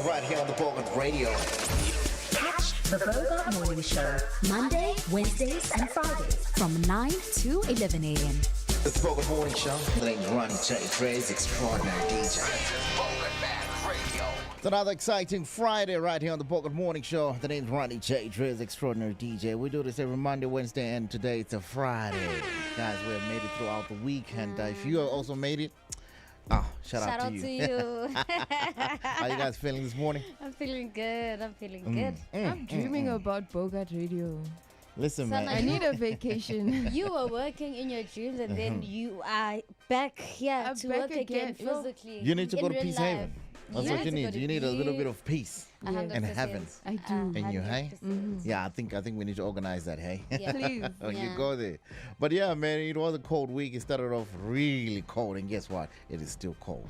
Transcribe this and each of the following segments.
right here on the Bogart Radio. The Bogart Morning Show, Monday, Wednesdays, and Fridays from 9 to 11 a.m. The Bogart Morning Show. The name's Ronnie J. Dre's extraordinary DJ. It's another exciting Friday right here on the Bogart Morning Show. The name's Ronnie J. Dre's extraordinary DJ. We do this every Monday, Wednesday, and today it's a Friday. Guys, we have made it throughout the week, and if you also made it, shout out to you. How you guys feeling this morning? I'm feeling good. I'm dreaming about Bogart Radio. Listen, man. I need a vacation. You were working in your dreams and then you are back here to work again physically. You need to go to Peace life. Haven. That's what you need. You need a little bit of peace and heaven. I do. And you, hey? Yeah, I think we need to organize that, hey? Yeah. Please. When you go there. But yeah, man, it was a cold week. It started off really cold, and guess what? It is still cold.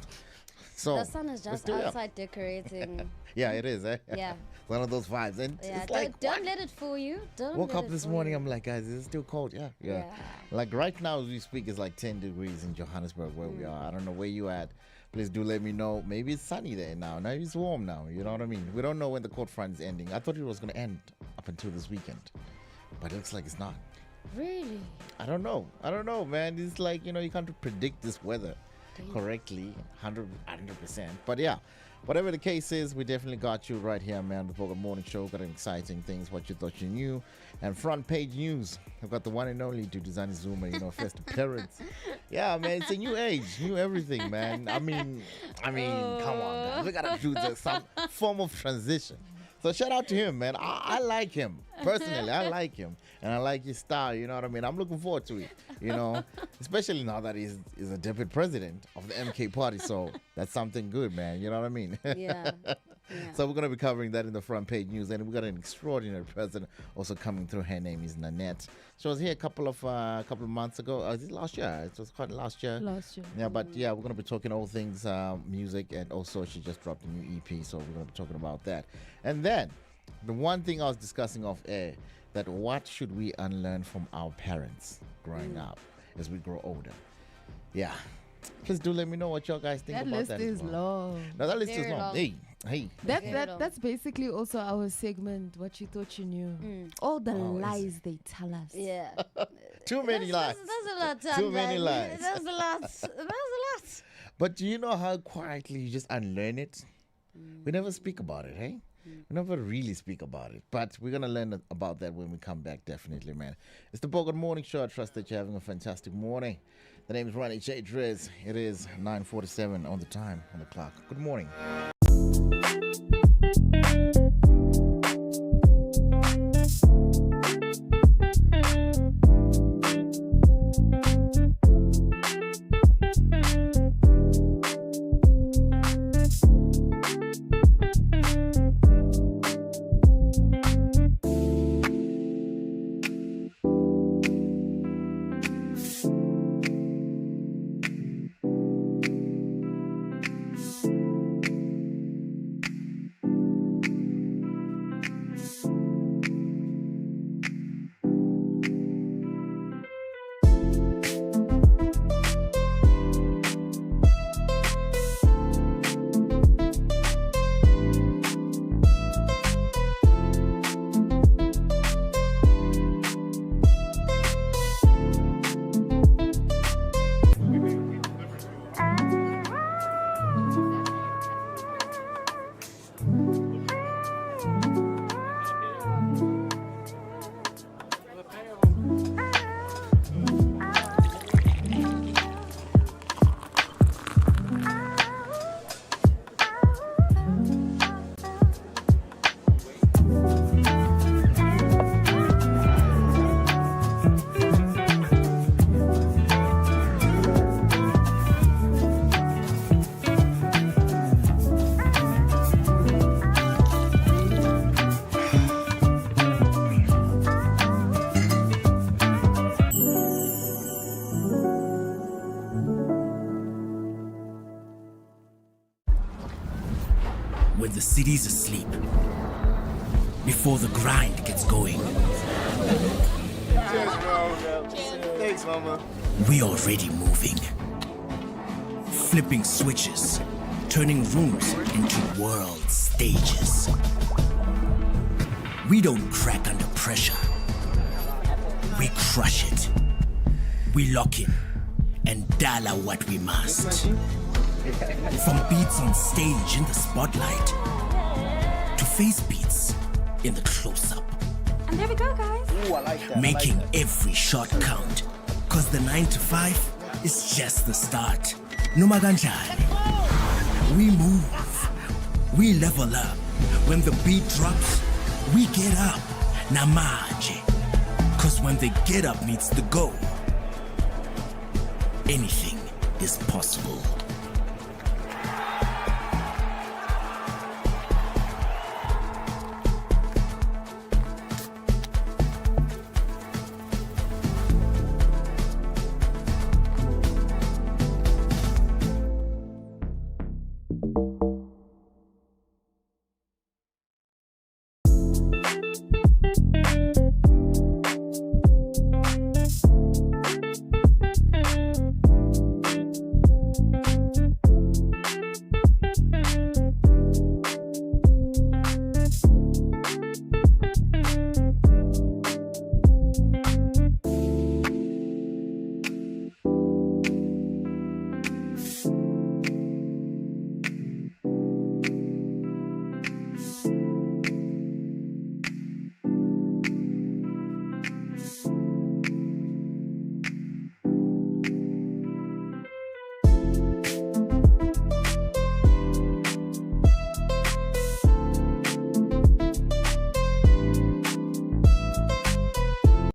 So The sun is just outside decorating. Yeah, it is, eh? Yeah. One of those vibes. And Yeah, it's like, don't let it fool you. woke up this morning, I'm like, guys, it's still cold. Yeah. Like right now as we speak, it's like 10 degrees in Johannesburg where we are. I don't know where you at. Please do let me know. Maybe it's sunny there now. Now it's warm now. You know what I mean? We don't know when the cold front is ending. I thought it was going to end up until this weekend. But it looks like it's not. Really? I don't know, man. It's like, you can't predict this weather correctly 100%. But yeah, whatever the case is, we definitely got you right here, man. The Bogart Morning Show got exciting things, what you thought you knew, and front page news. I've got the one and only Duduzane Zuma, first appearance. Yeah, man, it's a new age, new everything, man. I mean, come on, guys. We gotta do some form of transition. So shout out to him, man. I like him. Personally, I like him. And I like his style, you know what I mean? I'm looking forward to it, especially now that he's a deputy president of the MK party. So that's something good, man. You know what I mean? Yeah. So we're going to be covering that in the front page news. And we got an extraordinary president also coming through. Her name is Nanette. She was here a couple of months ago. Was it last year? It was quite last year. Yeah, but yeah, we're going to be talking all things music. And also she just dropped a new EP. So we're going to be talking about that. And then the one thing I was discussing off air, that what should we unlearn from our parents growing up as we grow older? Yeah. Please do let me know what y'all guys think about that. That list is long. No, that list is Very long. long. Hey. That's basically also our segment, What You Thought You Knew. All the lies they tell us. Yeah. Too many lies. That's a lot, Tom, Too many lies. That's a lot. But do you know how quietly you just unlearn it? We never speak about it, hey? We never really speak about it. But we're going to learn about that when we come back, definitely, man. It's the Bogart Morning Show. I trust that you're having a fantastic morning. The name is Ronnie J. Drez. It is 9:47 on the time, on the clock. Good morning. when the city's asleep, before the grind gets going. Thanks, Mama. We already moving. Flipping switches, turning rooms into worlds. stages. We don't crack under pressure. We crush it. We lock in and dial out what we must. From beats on stage in the spotlight to face beats in the close-up. And there we go, guys. Ooh, I like that. Making I like that. every shot count. Cause the 9 to 5 is just the start. Numaganjani. We move. We level up. When the beat drops, we get up. Namaje. Cause when the get up meets the go, anything is possible.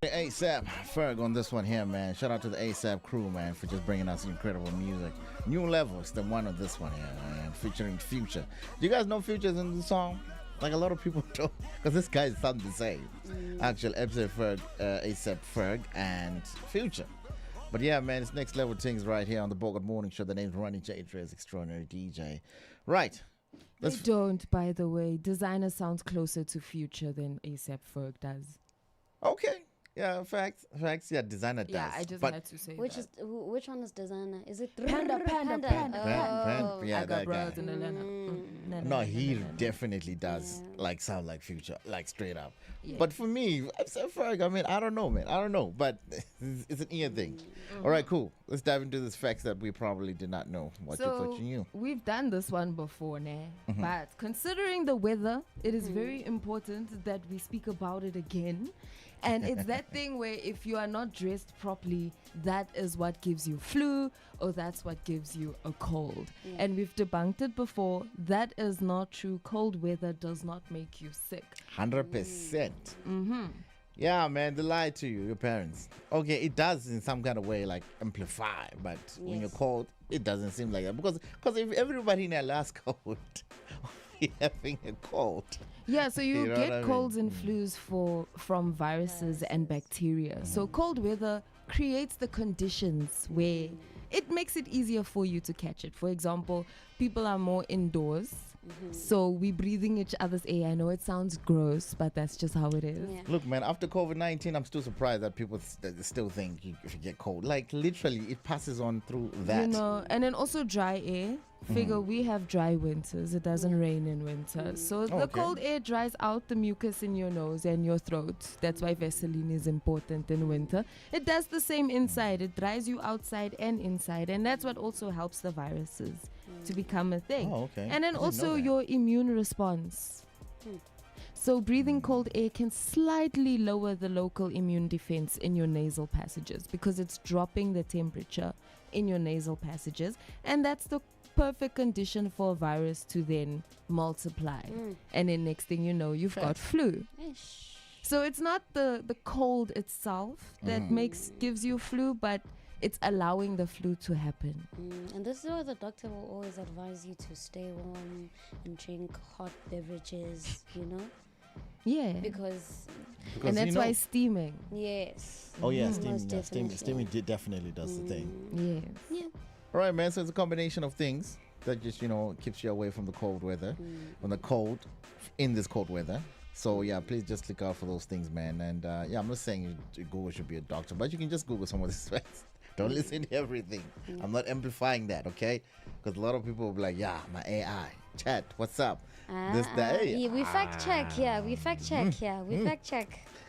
ASAP Ferg on this one here, man. Shout out to the ASAP crew, man, for just bringing us incredible music. New levels, the one on this one here, man, featuring Future. Do you guys know Future's in the song? Like a lot of people don't, because this guy is something the same. Actual ASAP Ferg, ASAP Ferg and Future. But yeah, man, it's next level things right here on the Bogart Morning Show. The name's Ronnie J. Dre's Extraordinary DJ. Right. They don't, by the way. Designer sounds closer to Future than ASAP Ferg does. Okay. Yeah, facts. Yeah, designer does. Yeah, I just but had to say Which that. which one is designer? Is it Panda. yeah, I got that bros guy. in Atlanta. No, he definitely does like sound like Future, like straight up. Yeah. But for me, ASAP Ferg, I mean, I don't know, man. I don't know, but it's an ear thing. All right, cool. Let's dive into these facts that we probably did not know. What you knew. We've done this one before, but considering the weather, it is very important that we speak about it again. And it's that thing where if you are not dressed properly, that is what gives you flu or that's what gives you a cold. Yeah. And we've debunked it before. That is not true. Cold weather does not make you sick. 100%. Yeah, man, they lied to you, your parents. Okay, it does in some kind of way, like amplify, but when you're cold, it doesn't seem like that. Because if everybody in Alaska would be having a cold. Yeah, so you know get what I colds mean? and flus from viruses and bacteria. So cold weather creates the conditions where it makes it easier for you to catch it. For example, people are more indoors. So we're breathing each other's air. I know it sounds gross, but that's just how it is. Yeah. Look, man, after COVID-19, I'm still surprised that people still think if you get cold. Like, literally, it passes on through that. You know, and then also dry air. Figure we have dry winters. It doesn't rain in winter. So the cold air dries out the mucus in your nose and your throat. That's why Vaseline is important in winter. It does the same inside. It dries you outside and inside. And that's what also helps the viruses to become a thing. Oh, okay. And then I didn't also know that. your immune response. So breathing cold air can slightly lower the local immune defense in your nasal passages because it's dropping the temperature in your nasal passages. And that's the perfect condition for a virus to then multiply. And then next thing you know, you've got flu. So it's not the cold itself that gives you flu, but it's allowing the flu to happen. And this is why the doctor will always advise you to stay warm and drink hot beverages, you know? Yeah. Because And that's why steaming. yes. Oh, yeah, Most steaming definitely. definitely does the thing. Yes. Yeah. All right, man. So it's a combination of things that just, keeps you away from the cold weather, from the cold, in this cold weather. So, yeah, please just look out for those things, man. And, I'm not saying Google should be a doctor, but you can just Google some of these facts Don't listen to everything. I'm not amplifying that, okay? Because a lot of people will be like, yeah, my AI. Chat, what's up? This, that. Yeah, we fact check here. We fact check here. We fact check.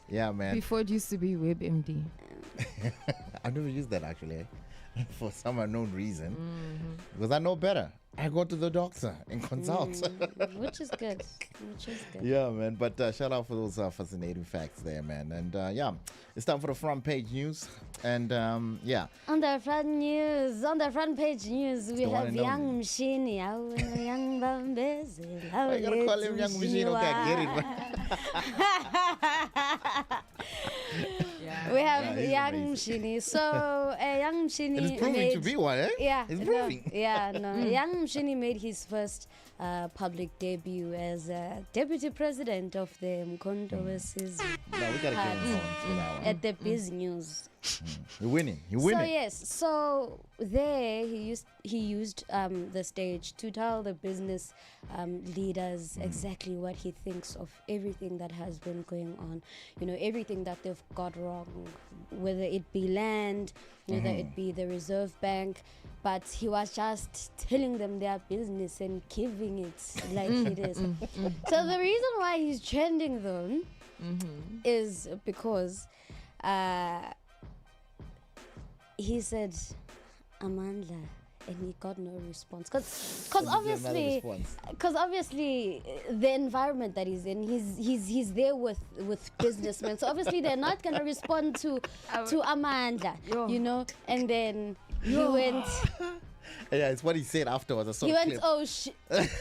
Yeah, man. Before it used to be WebMD. I've never used that actually, for some unknown reason. Because I know better. I go to the doctor and consult. Which is good. Which is good. Yeah, man. But shout out for those fascinating facts there, man. And yeah, it's time for the front page news. And yeah. On the front page news, we the one have and Young only. Machine. Young Bambezi. Why you gotta call him Young Machine? Okay, I get it, man. We have he's Young amazing. Machine. So, Young Machine. It is proving to be one, eh? Yeah, It's no, proving. Young Mshini made his first public debut as deputy president of the Mkondo versus No, we gotta give him points for that one. at the Biz News. You're winning. You're So winning. yes, so there he used the stage to tell the business leaders exactly what he thinks of everything that has been going on. You know, everything that they've got wrong, whether it be land, whether it be the Reserve Bank. But he was just telling them their business and giving it like it is. So the reason why he's trending though is because he said Amandla and he got no response because obviously the environment that he's in, he's there with businessmen, so obviously they're not gonna respond to Amandla, you know. And then he went Yeah, it's what he said afterwards. I saw he the went clip. oh sh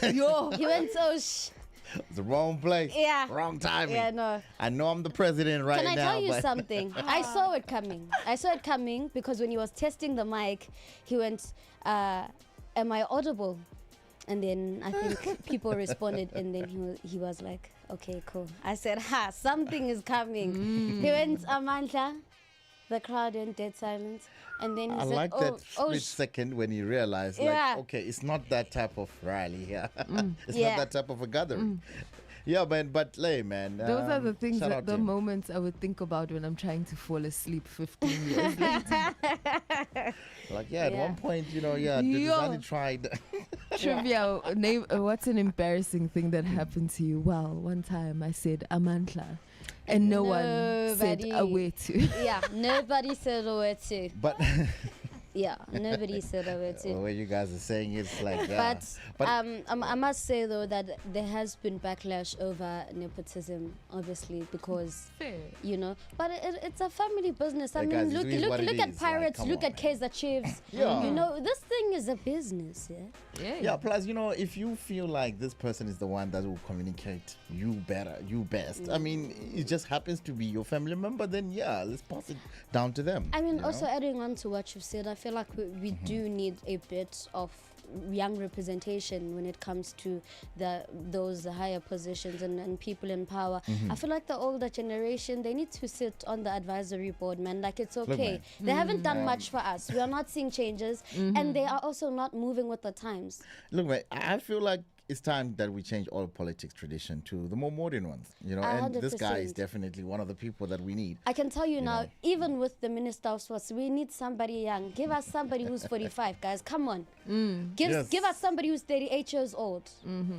he went oh sh It's the wrong place. Yeah. Wrong timing. yeah no. I know I'm the president right Can I now. tell you but something? I saw it coming. Because when he was testing the mic, he went, am I audible? And then I think people responded, and then he was like, okay, cool. I said, something is coming. He went, Amandla. The crowd went dead silence. And then he I said, like that split sh-" second when he realized, Yeah. like, okay, it's not that type of rally here. It's Yeah. not that type of a gathering. Yeah, man, but lay, man. Those are the things, shout that out the to him. moments I would think about when I'm trying to fall asleep 15 years later. Like, yeah, at Yeah. one point, you know, yeah, Yo. Duduzane tried. Trivia, name, what's an embarrassing thing that happened to you? Well, one time I said Amantla, and no one said Nobody. a way to. Yeah, nobody said a word to. But Yeah, nobody said a word the to. way you guys are saying it's like that. But I must say though that there has been backlash over nepotism, obviously, because you know. But it's a family business. I Hey, mean, guys, look it is what it at is. Pirates, Like, come look on, at man. Kaizer Chiefs. Yeah. You know, this thing is a business. Yeah. Yeah, plus, you know, if you feel like this person is the one that will communicate you better, you best, I mean, it just happens to be your family member, then yeah, let's pass it down to them. I mean, you also know? adding on to what you've said, I feel like we do need a bit of young representation when it comes to those higher positions and people in power. I feel like the older generation, they need to sit on the advisory board, man. Like, it's okay. man. They haven't done much for us. We are not seeing changes, and they are also not moving with the times. Look, man, I feel like it's time that we change all politics tradition to the more modern ones, you know, and this guy is 100%. definitely one of the people that we need. I can tell you now, know. even with the Minister of Sports, we need somebody young. Give us somebody who's 45, guys. Come on. Yes. Give us somebody who's 38 years old.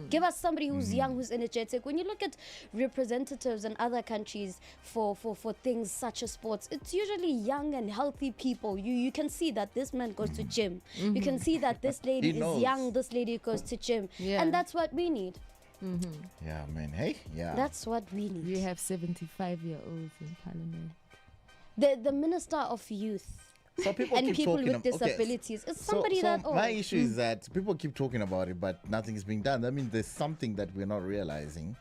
Give us somebody who's young, who's energetic. When you look at representatives in other countries for things such as sports, it's usually young and healthy people. You can see that this man goes to gym. You can see that this lady He is knows. young, this lady goes to gym. Yeah. And that's what we need. Yeah, man. Hey, yeah. That's what we need. We have 75-year-olds in parliament. The Minister of Youth. So people And keep people talking with okay, disabilities. It's somebody so that old. my issue is that people keep talking about it, but nothing is being done. I mean, there's something that we're not realizing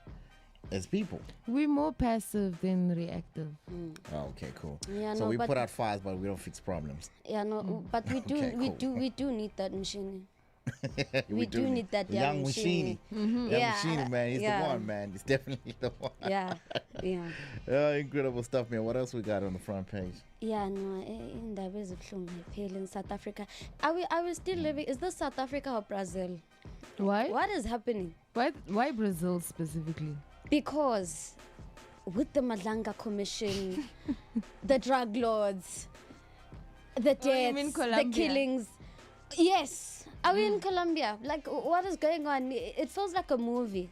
as people. We're more passive than reactive. Oh, okay, cool. Yeah, so no, we but- put out fires, but we don't fix problems. Yeah, no, but we do, Okay, cool. we do need that machine. we do need that young Machine. machine. Young Yeah, Machine, man. He's yeah. the one, man. He's definitely the one. Yeah, yeah, Incredible stuff, man. What else we got on the front page? yeah. No, in the ways of pale in South Africa. Are we still living? Is this South Africa or Brazil? Why? What is happening? Why Brazil specifically? Because with the Madlanga Commission, the drug lords, the Oh, you mean deaths, the Colombia? killings. Yes. Are we in Colombia? Like, what is going on? It feels like a movie.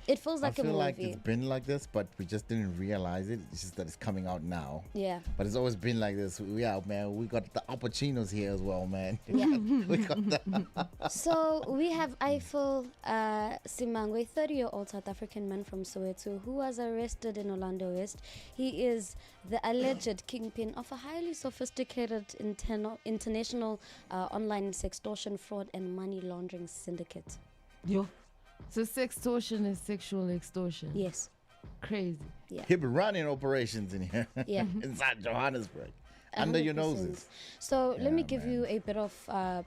It feels like I a feel like movie. it's been like this, but we just didn't realize it. It's just that it's coming out now. Yeah. But it's always been like this. Yeah, man. We got the Opportunos here as well, man. Yeah. We got the So we have Eiffel Simangwe, a 30-year-old South African man from Soweto who was arrested in Orlando West. He is the alleged kingpin of a highly sophisticated international online sextortion, fraud and money laundering syndicate. Yo. So sextortion is sexual extortion. Yes. Crazy. He been running operations in here. Yeah. Inside Johannesburg. Under your 100%. noses. So let me Yeah, give man. you a bit of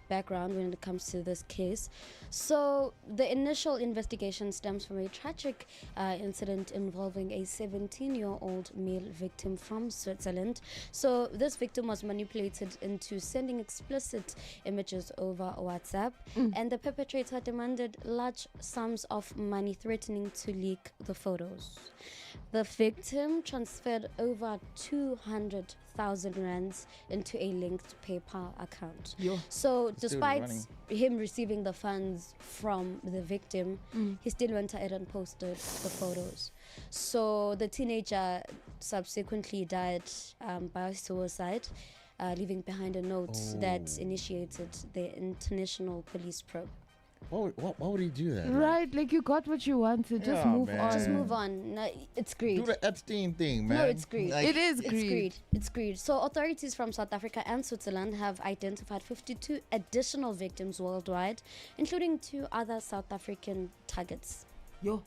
background when it comes to this case. So the initial investigation stems from a tragic incident involving a 17-year-old male victim from Switzerland. So this victim was manipulated into sending explicit images over WhatsApp, and the perpetrator demanded large sums of money, threatening to leak the photos. The victim transferred over 200,000 rands into a linked PayPal account. Yo. So Still despite running. him receiving the funds from the victim, he still went ahead and posted the photos. So the teenager subsequently died by suicide, leaving behind a note that initiated the international police probe. Why would he do that? Right, like you got what you wanted. Just Yeah, move man. on. Just move on. No, it's greed. Do the Epstein thing, man. No, it's greed. Like, It is It's greed. greed. It's greed. So authorities from South Africa and Switzerland have identified 52 additional victims worldwide, including 2 other South African targets. Yo.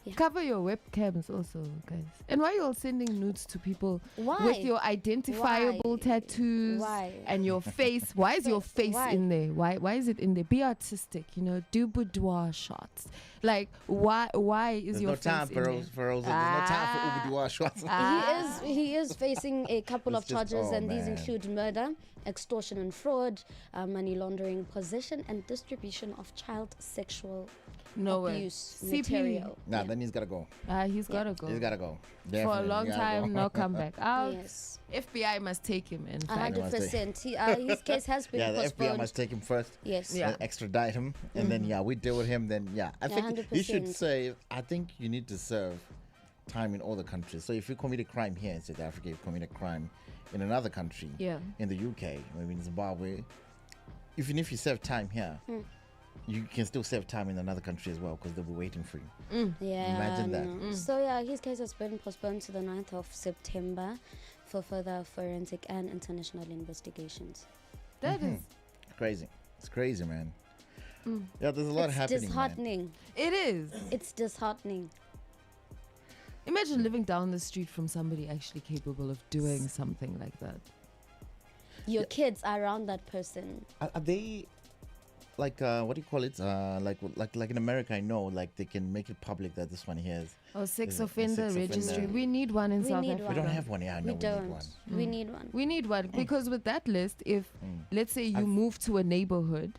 Yeah. Cover your webcams also, guys. And why are you all sending nudes to people Why? with your identifiable Why? tattoos Why? and your face? Why is your face Why? in there? Why is it in there? Be artistic, do boudoir shots. Like why is There's your no face time in for there? those. There's no time for Ubudua shots. He is facing a couple of It's just- charges, oh, and these man. include murder, extortion and fraud, money laundering, possession and distribution of child sexual No way. abuse CP. material. Nah, Yeah. then he's gotta go. He's gotta go. He's gotta go. For a Definitely long gotta time, go. no comeback. Out. Yes, FBI must take him. In fact, 100%. His case has been Yeah, the FBI postponed. must take him first. Yes. Yeah. Extradite him, and then we deal with him. Then I think you should 100%. say. I think you need to serve time in all the countries. So if you commit a crime here in South Africa, you commit a crime in another country. Yeah. In the UK, maybe in Zimbabwe, even if you serve time here, you can still serve time in another country as well because they'll be waiting for you. Yeah. Imagine that. no. So his case has been postponed to the 9th of September for further forensic and international investigations. that is. Crazy. It's crazy, man. Yeah, there's a lot It's happening. Man. disheartening. It is. It's disheartening. Imagine living down the street from somebody actually capable of doing something like that. Your kids are around that person. Are they like what do you call it? Like in America, I know like they can make it public that this one here is. Oh, sex Is it a offender sex registry. offender? We need one in We South need Africa. We don't have one. Yeah, I know We we don't. need one. We need one. We need one because with that list, if let's say you move to a neighborhood,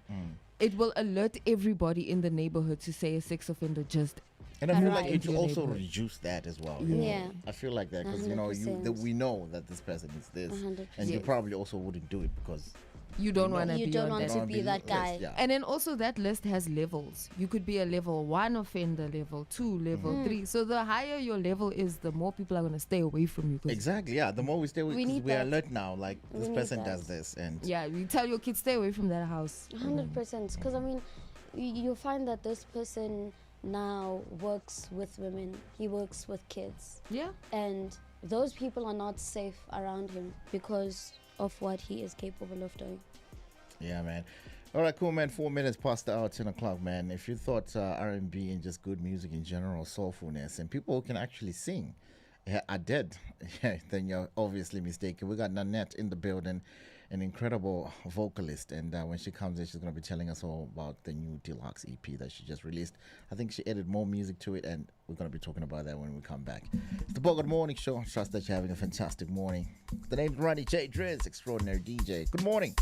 it will alert everybody in the neighborhood to say a sex offender just. And I feel like Right. it will Your also neighborhood. reduce that as well. Yeah. I feel like that because 100%. we know that this person is this, 100%. and you Yes. probably also wouldn't do it because You don't know. want to You be don't on want that. to wanna be that list, guy. yeah. And then also that list has levels. You could be a level 1 offender, level 2, level 3. So the higher your level is, the more people are going to stay away from you. 'cause Exactly. Yeah. The more we stay with, We because need we are that. alert now. Like We this need person that. does this, and Yeah, you tell your kids stay away from that house. 100%. Because I mean, you find that this person now works with women. He works with kids, Yeah. and those people are not safe around him because of what he is capable of doing. yeah, man. All right, cool, man. 4 minutes past the hour, 10 o'clock, man. If you thought R&B and just good music in general, soulfulness, and people who can actually sing are dead, then you're obviously mistaken. We got Nanette in the building, an incredible vocalist, and when she comes in, she's going to be telling us all about the new deluxe EP that she just released. I think she added more music to it, and we're going to be talking about that when we come back. It's the Bogart Morning Show. I trust that you're having a fantastic morning. The name's Ronnie J. Driz, extraordinary DJ. Good morning.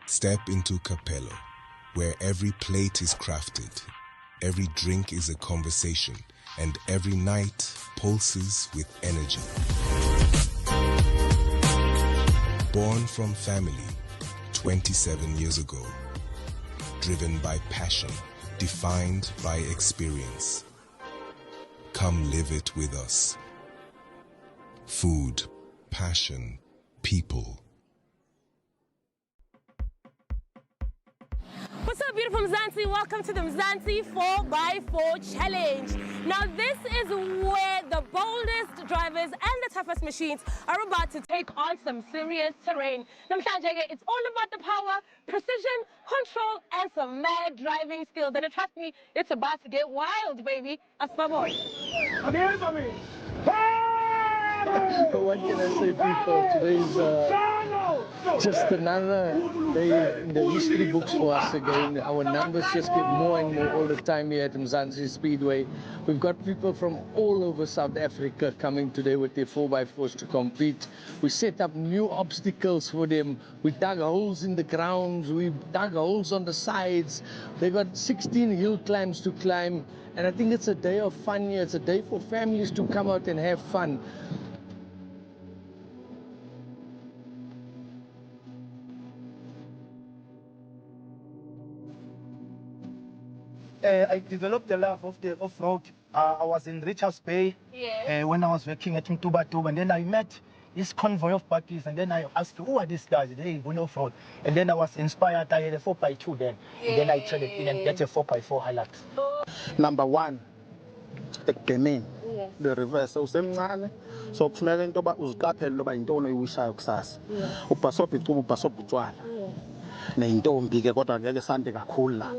Step into Capello, where every plate is crafted, every drink is a conversation, and every night pulses with energy. Born from family 27 years ago. Driven by passion, defined by experience. Come live it with us. Food, passion, people. What's up, beautiful Mzansi? Welcome to the Mzansi 4x4 Challenge. Now, this is where the boldest drivers and the toughest machines are about to take on some serious terrain. Namhlanje, it's all about the power, precision, control, and some mad driving skills. And trust me, it's about to get wild, baby. Aspaboy. What can I say, people? Today's just another day in the history books for us again. Our numbers just get more and more all the time here at Mzansi Speedway. We've got people from all over South Africa coming today with their 4x4s to compete. We set up new obstacles for them. We dug holes in the ground. We dug holes on the sides. They got 16 hill climbs to climb. And I think it's a day of fun here. It's a day for families to come out and have fun. I developed the love of the off-road. I was in Richards Bay when I was working at Tuba, and then I met this convoy of parties, and then I asked, who are these guys? They going off-road. And then I was inspired. I had a 4x2 then. And then I traded in and get a 4x4 Hilux. Number one, ekubhemeni, the reverse. Usemncane, so kufuneka into yoba uziqaphele loba yintoni oyishayo kusasa. Ubhasobha icuba, ubhasobha utshwala. Neyintombi ke kodwa ngeke sande kakhulu la.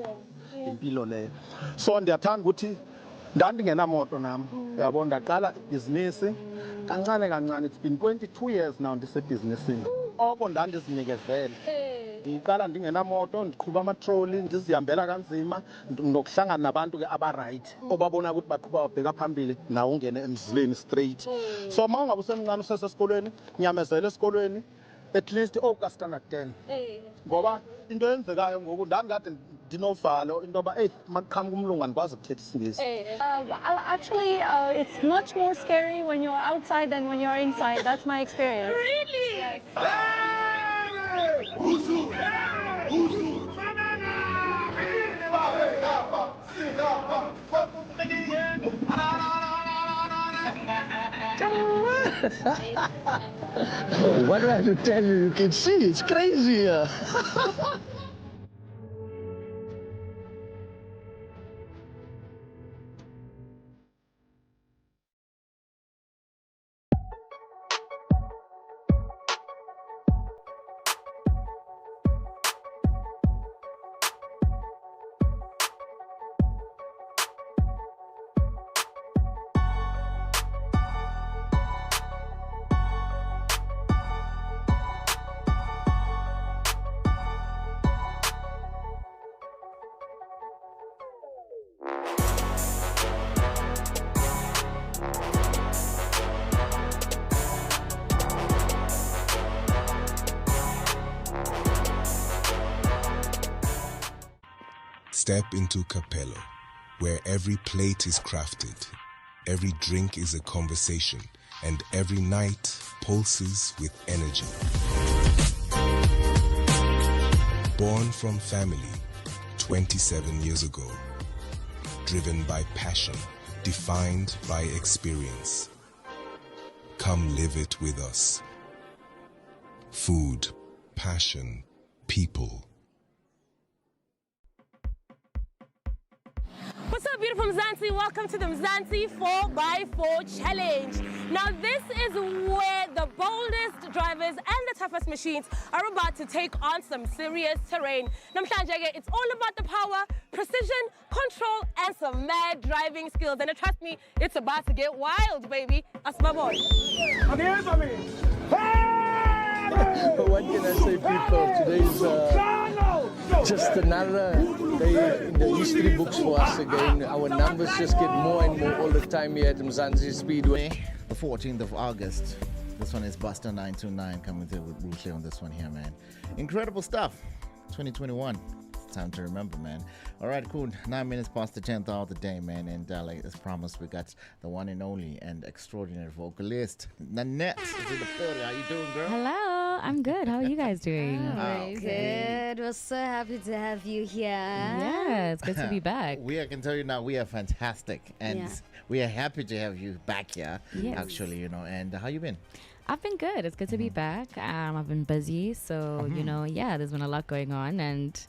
Impilo leyo. So ndiyathanda ukuthi ndandingenamoto nami. Uyabona ndaqala ibhizinisi kancane kancane. It's been 22 years now ndisebhizinisini. Oko ndandizinikezele. Ndiqala ndingenamoto, ndiqhuba amatroli, ndizihambela kanzima, nokuhlangana nabantu ke aba-right obabona ukuthi baqhuba babheka phambili nawe ungene emzileni straight. So uma ungabe usemncane usesesikolweni, nyamezela esikolweni at least ka-standard 10. Ngoba into eyenzekayo ngoku ndandikade ndinovalo into yoba makuqhamuka umlungu andikwazi ukuthetha isingisi. Actually, it's much more scary when you're outside than when you're inside. That's my experience. Really? Yes. What do I have to tell you? You can see it's crazy here. Step into Capello, where every plate is crafted, every drink is a conversation, and every night pulses with energy. Born from family 27 years ago. Driven by passion, defined by experience. Come live it with us. Food, passion, people. What's up, beautiful Mzansi? Welcome to the Mzansi 4x4 Challenge. Now, this is where the boldest drivers and the toughest machines are about to take on some serious terrain. Namhlanje, it's all about the power, precision, control, and some mad driving skills. And trust me, it's about to get wild, baby. Aspaboy. What can I say, people? Today's just another day in the history books for us again. Our numbers just get more and more all the time here at Mzansi Speedway. The 14th of August. This one is Buster 929 coming through with Bruce on this one here, man. Incredible stuff. 2021. It's time to remember, man. All right, cool. 9 minutes past the 10th hour of the day, man. And like as promised, we got the one and only and extraordinary vocalist, Nanette. Is in the building. How you doing, girl? Hello. I'm good. How are you guys doing? Good. We're so happy to have you here. Yeah, it's good to be back. I can tell you now, we are fantastic. And we are happy to have you back here, actually, And how you been? I've been good. It's good to be back. I've been busy. So, there's been a lot going on. And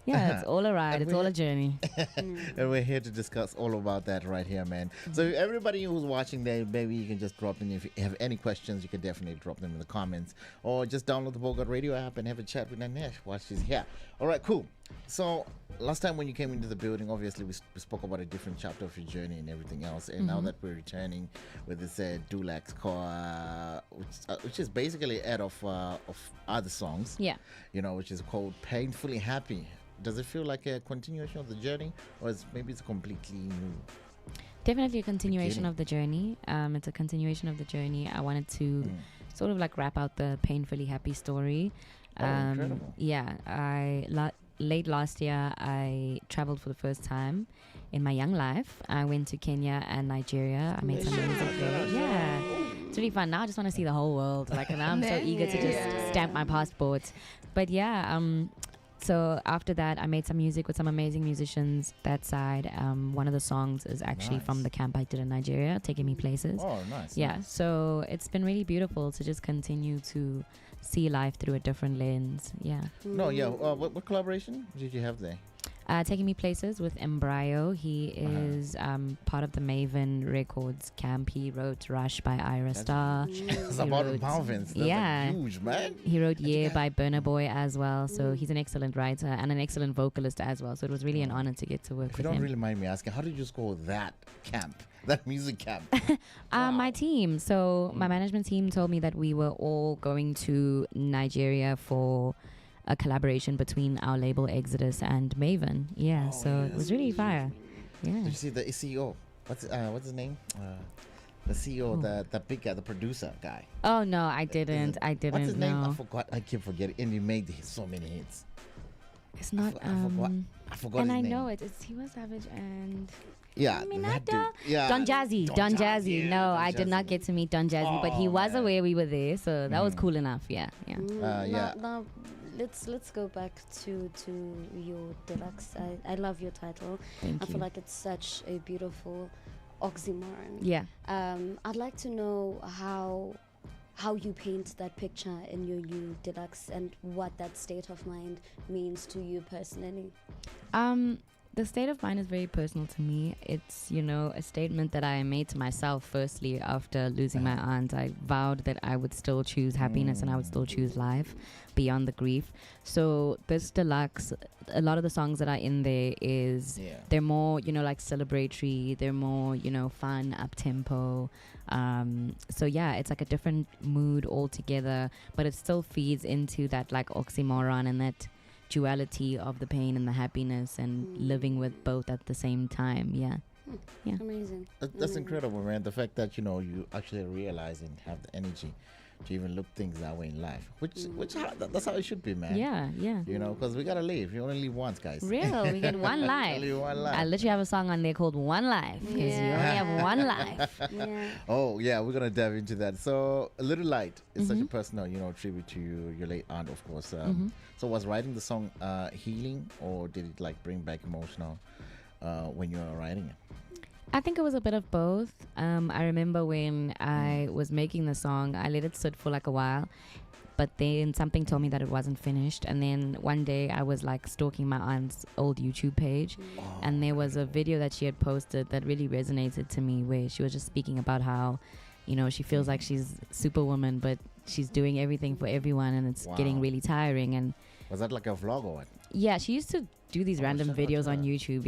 it's all a ride. It's all a journey. And we're here to discuss all about that right here, man. So everybody who's watching there, maybe you can just drop in. If you have any questions, you can definitely drop them in the comments. Or just download the Bogart Radio app and have a chat with Nanette while she's here. All right, cool. So last time when you came into the building, obviously we spoke about a different chapter of your journey and everything else. And now that we're returning with this Dulax core, which is basically out of other songs. Yeah. Which is called Painfully Happy. Does it feel like a continuation of the journey, or maybe it's completely new? Definitely a continuation of the journey. It's a continuation of the journey. I wanted to sort of like wrap out the Painfully Happy story. Incredible. Yeah, late last year, I traveled for the first time in my young life. I went to Kenya and Nigeria. I made some music there. Yeah, it's really fun. Now I just want to see the whole world. Like, and I'm so eager to just stamp my passport. But yeah, so after that, I made some music with some amazing musicians that side. One of the songs is actually from the camp I did in Nigeria, Taking Me Places. Oh, nice. Yeah, so it's been really beautiful to just continue to see life through a different lens. Yeah. No, yeah. What collaboration did you have there? Taking Me Places with Embryo. He is part of the Maven Records camp. He wrote Rush by Ira Star. It's about Malvins. Yeah. Huge, man. He wrote Yeah by Burna Boy as well. So he's an excellent writer and an excellent vocalist as well. So it was really an honor to get to work with him. If you don't really mind me asking, how did you score that camp? That music camp? My team. So my management team told me that we were all going to Nigeria for a collaboration between our label Exodus and Maven. Yeah, so it was really fire. Yeah. Did you see the CEO? What's his name? The CEO, the big guy, the producer guy. Oh no, I didn't. What's his name? I forgot. I keep forgetting. And he made so many hits. It's not. I forgot. And his I name. know it. It's Tiwa Savage and. Yeah, Minata. that dude. Yeah. Don Jazzy. Don Jazzy. Yeah, No, Don I did not Jazzy. get to meet Don Jazzy, but he was man. aware we were there, so that was cool enough. Yeah. Yeah. Now, let's go back to your deluxe. I love your title. Thank I you. feel like it's such a beautiful oxymoron. Yeah. I'd like to know how you paint that picture in your new deluxe and what that state of mind means to you personally. The state of mind is very personal to me. It's, a statement that I made to myself firstly after losing my aunt. I vowed that I would still choose happiness and I would still choose life beyond the grief. So this deluxe, a lot of the songs that are in there they're more, like celebratory. They're more, fun, up-tempo. So yeah, it's like a different mood altogether, but it still feeds into that like oxymoron and that duality of the pain and the happiness and living with both at the same time. Yeah. Amazing. That's incredible, man. The fact that you actually realize and have the energy to even look things that way in life, that's how it should be, man. Yeah. Because we gotta live. You only live once, guys. Real, we get one life. Only one life. I literally have a song on there called One Life because you only have one life. Oh yeah, we're gonna dive into that. So A Little Light is such a personal, tribute to your late aunt, of course. So was writing the song healing, or did it like bring back emotional when you were writing it? I think it was a bit of both. I remember when I was making the song, I let it sit for like a while, but then something told me that it wasn't finished. And then one day I was like stalking my aunt's old YouTube page, and there was a video that she had posted that really resonated to me, where she was just speaking about how, she feels like she's superwoman, but she's doing everything for everyone, and it's getting really tiring. And was that like a vlog or what? Yeah, she used to do these random videos on YouTube.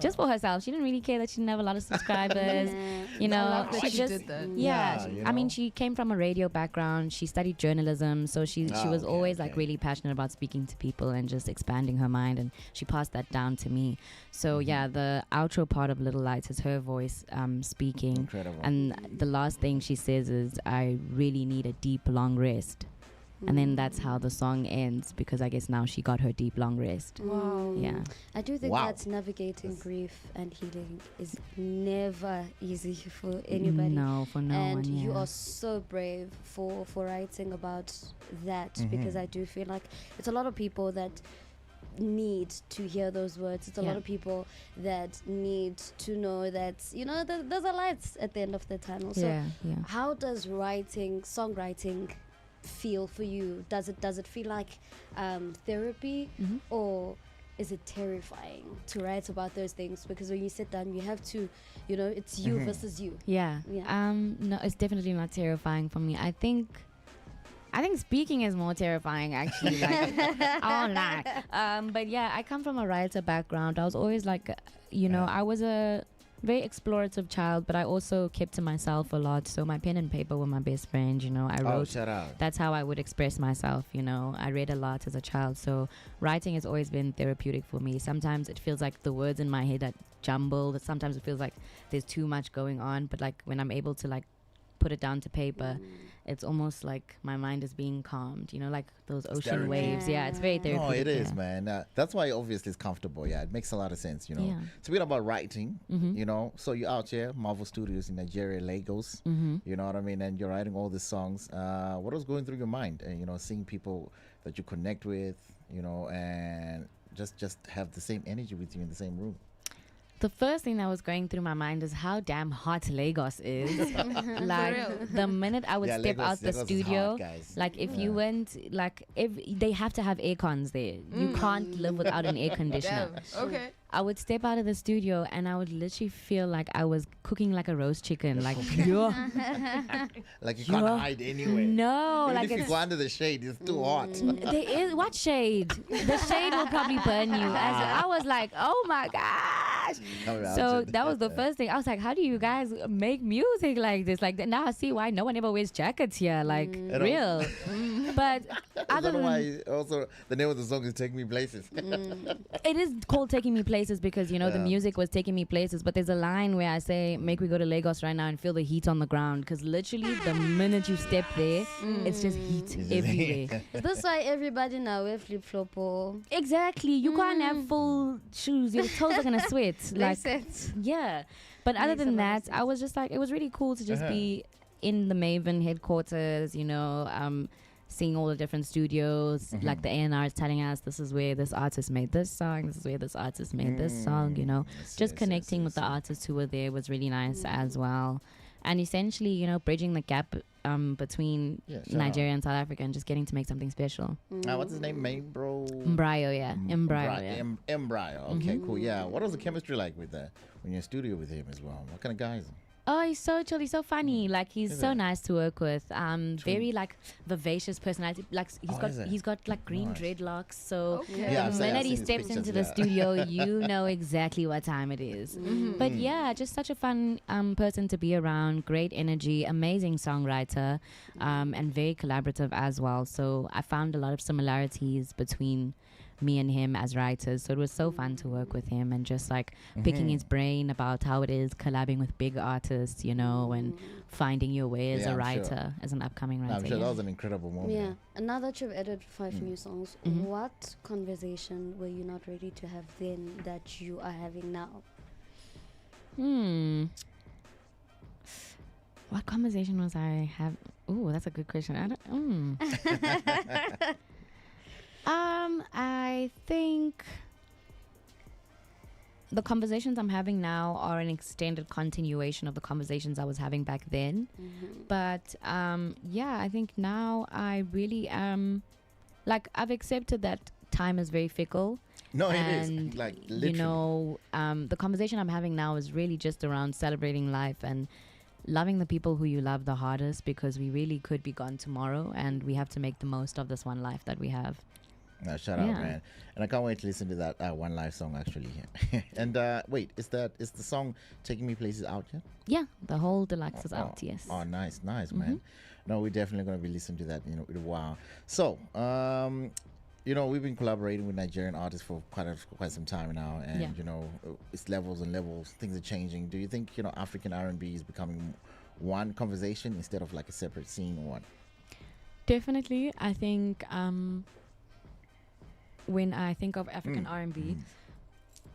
Just for herself. She didn't really care that she didn't have a lot of subscribers. She just I mean, she came from a radio background. She studied journalism, so she was always like really passionate about speaking to people and just expanding her mind, and she passed that down to me. So the outro part of Little Lights is her voice speaking. Incredible. And the last thing she says is, I really need a deep long rest. And then that's how the song ends, because I guess now she got her deep long rest. Wow. Yeah. I do think Wow. that navigating grief and healing is never easy for anybody. No, for no and one. you yeah. are so brave for writing about that, because I do feel like it's a lot of people that need to hear those words. It's a lot Yeah. of people that need to know that, you know, there's a light at the end of the tunnel. So Yeah, yeah. how does songwriting feel for you? Does it feel like therapy, or is it terrifying to write about those things? Because when you sit down, you have to, you know, it's you versus you. Yeah. Yeah. No, it's definitely not terrifying for me. I think speaking is more terrifying, actually. Like, I won't lie. But yeah, I come from a writer background. I was always like, I was a very explorative child, but I also kept to myself a lot. So my pen and paper were my best friend. I wrote. Oh, shout out. That's how I would express myself. I read a lot as a child. So writing has always been therapeutic for me. Sometimes it feels like the words in my head are jumbled. Sometimes it feels like there's too much going on. But like when I'm able to like put it down to paper, it's almost like my mind is being calmed, like those ocean waves. Yeah, it's very therapeutic. Oh, it is, yeah. man. That's why obviously it's comfortable. Yeah, it makes a lot of sense, Yeah. Speaking about writing, so you're out here, Marvel Studios in Nigeria, Lagos, you know what I mean? And you're writing all these songs. What was going through your mind? Seeing people that you connect with, and just have the same energy with you in the same room. The first thing that was going through my mind is how damn hot Lagos is. Like the minute I would step out the studio, like if you went, like they have to have air cons there. You can't live without an air conditioner. Okay. I would step out of the studio and I would literally feel like I was cooking like a roast chicken. Like, like you can't hide anyway. No, Even like if you go under the shade, it's too hot. There is what shade? The shade will probably burn you. I was like, oh my gosh. So that was the first thing. I was like, how do you guys make music like this? Like now I see why no one ever wears jackets here. Like real. But other than why also the name of the song is "Take Me Places." It is called "Taking Me Places" because the music was taking me places. But there's a line where I say, "Make we go to Lagos right now and feel the heat on the ground," because literally the minute you step there, it's just heat everywhere. That's why everybody now wear flip flop. Exactly. You can't have full shoes. Your toes are gonna sweat. Like yeah. But other than that, I was just like, it was really cool to just be in the Maven headquarters. Seeing all the different studios, like the A&R is telling us this is where this artist made this song, this is where this artist made this song, just connecting with the artists who were there was really nice as well. And essentially, bridging the gap between Nigeria and South Africa and just getting to make something special. What's his name? Mbrayo, yeah. Mbrayo. Mbrayo. Okay, cool. Yeah. What was the chemistry like with when you're in studio with him as well? What kind of guy is he? Oh, he's so chill. He's so funny. Like he's so nice to work with. Very like vivacious personality. Like he's got like green dreadlocks. So the minute he steps into the studio, you know exactly what time it is. But yeah, just such a fun person to be around. Great energy, amazing songwriter, and very collaborative as well. So I found a lot of similarities between me and him as writers, so it was so fun to work with him and just like picking his brain about how it is collabing with big artists, and finding your way as a writer, as an upcoming writer. I'm sure that was an incredible moment. Yeah, and now that you've added 5 new songs, what conversation were you not ready to have then that you are having now? What conversation was I have? Ooh, that's a good question. I think the conversations I'm having now are an extended continuation of the conversations I was having back then. But I think now I really am like, I've accepted that time is very fickle. No, it is. Like literally. The conversation I'm having now is really just around celebrating life and loving the people who you love the hardest, because we really could be gone tomorrow and we have to make the most of this one life that we have. Shout out, man. And I can't wait to listen to that One Life song, actually. And wait, is the song Taking Me Places out yet? Yeah, the whole deluxe is out, yes. Oh, nice, man. No, we're definitely going to be listening to that, in a while. So, we've been collaborating with Nigerian artists for quite some time now, and it's levels and levels. Things are changing. Do you think African R&B is becoming one conversation instead of like a separate scene, or what? Definitely. I think when I think of African R&B,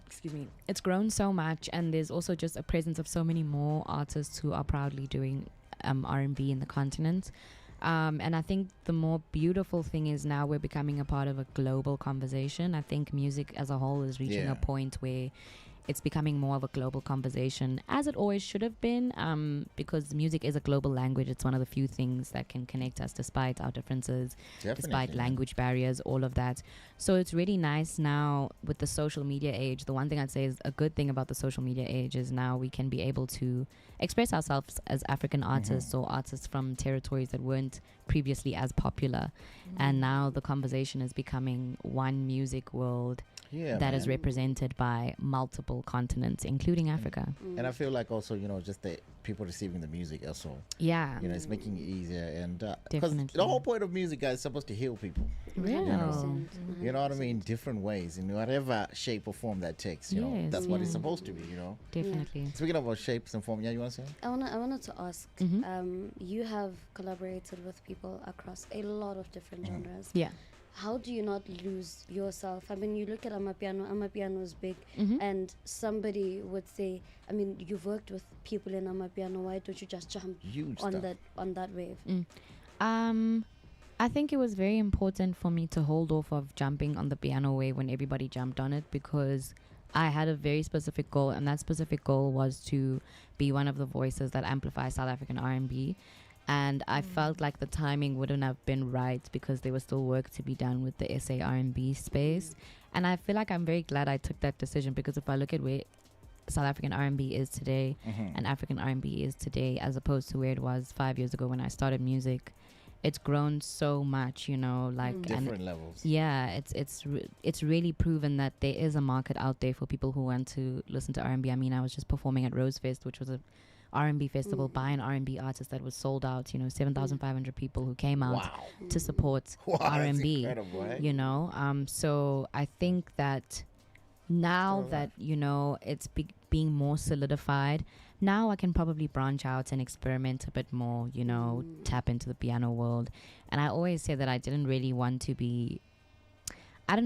excuse me, it's grown so much, and there's also just a presence of so many more artists who are proudly doing R&B in the continent. And I think the more beautiful thing is now we're becoming a part of a global conversation. I think music as a whole is reaching a point where it's becoming more of a global conversation, as it always should have been, because music is a global language. It's one of the few things that can connect us despite our differences, despite language barriers, all of that. So it's really nice now with the social media age. The one thing I'd say is a good thing about the social media age is now we can be able to express ourselves as African artists or artists from territories that weren't previously as popular. And now the conversation is becoming one music world that is represented by multiple continents, including Africa. And I feel like also, just the people receiving the music also. Yeah. It's making it easier. And because the whole point of music, guys, is supposed to heal people. Really? You know what I mean? Different ways, in whatever shape or form that takes. That's what it's supposed to be. Definitely. Speaking about shapes and form, you want to say? I wanted to ask. You have collaborated with people across a lot of different genres. Yeah. How do you not lose yourself? I mean, you look at Amapiano is big, and somebody would say, I mean, you've worked with people in Amapiano. Why don't you just jump on that wave? I think it was very important for me to hold off of jumping on the piano wave when everybody jumped on it, because I had a very specific goal, and that specific goal was to be one of the voices that amplify South African R&B. And I felt like the timing wouldn't have been right because there was still work to be done with the SA R&B space. And I feel like I'm very glad I took that decision, because if I look at where South African R&B is today and African R&B is today, as opposed to where it was 5 years ago when I started music, it's grown so much, different levels. Yeah, it's really proven that there is a market out there for people who want to listen to R&B. I mean, I was just performing at Rose Fest, which was a R&B festival by an R&B artist that was sold out. 7,500 people who came out to support R&B. That's incredible, So I think that now that it's being more solidified, now I can probably branch out and experiment a bit more. Tap into the piano world. And I always say that I didn't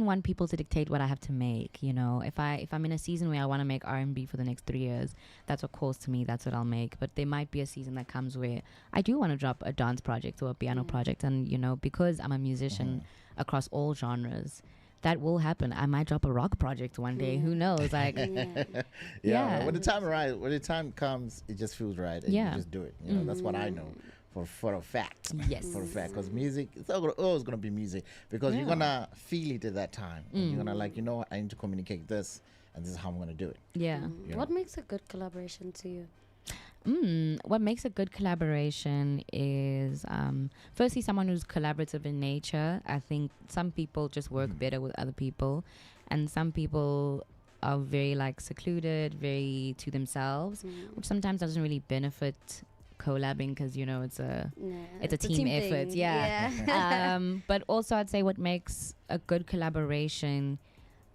want people to dictate what I have to make. If I'm in a season where I want to make R&B for the next 3 years, that's what calls to me, that's what I'll make. But there might be a season that comes where I do want to drop a dance project or a piano project, and because I'm a musician across all genres, that will happen. I might drop a rock project one day. Who knows? Like, when the time comes, it just feels right, and you just do it. That's what I know. For a fact. Yes. For a fact. Because music, it's always going to be music. Because you're going to feel it at that time. And you're going to I need to communicate this, and this is how I'm going to do it. Yeah. What makes a good collaboration to you? What makes a good collaboration is, firstly, someone who's collaborative in nature. I think some people just work better with other people. And some people are very, secluded, very to themselves, which sometimes doesn't really benefit collabing, because it's a team effort. But also I'd say what makes a good collaboration,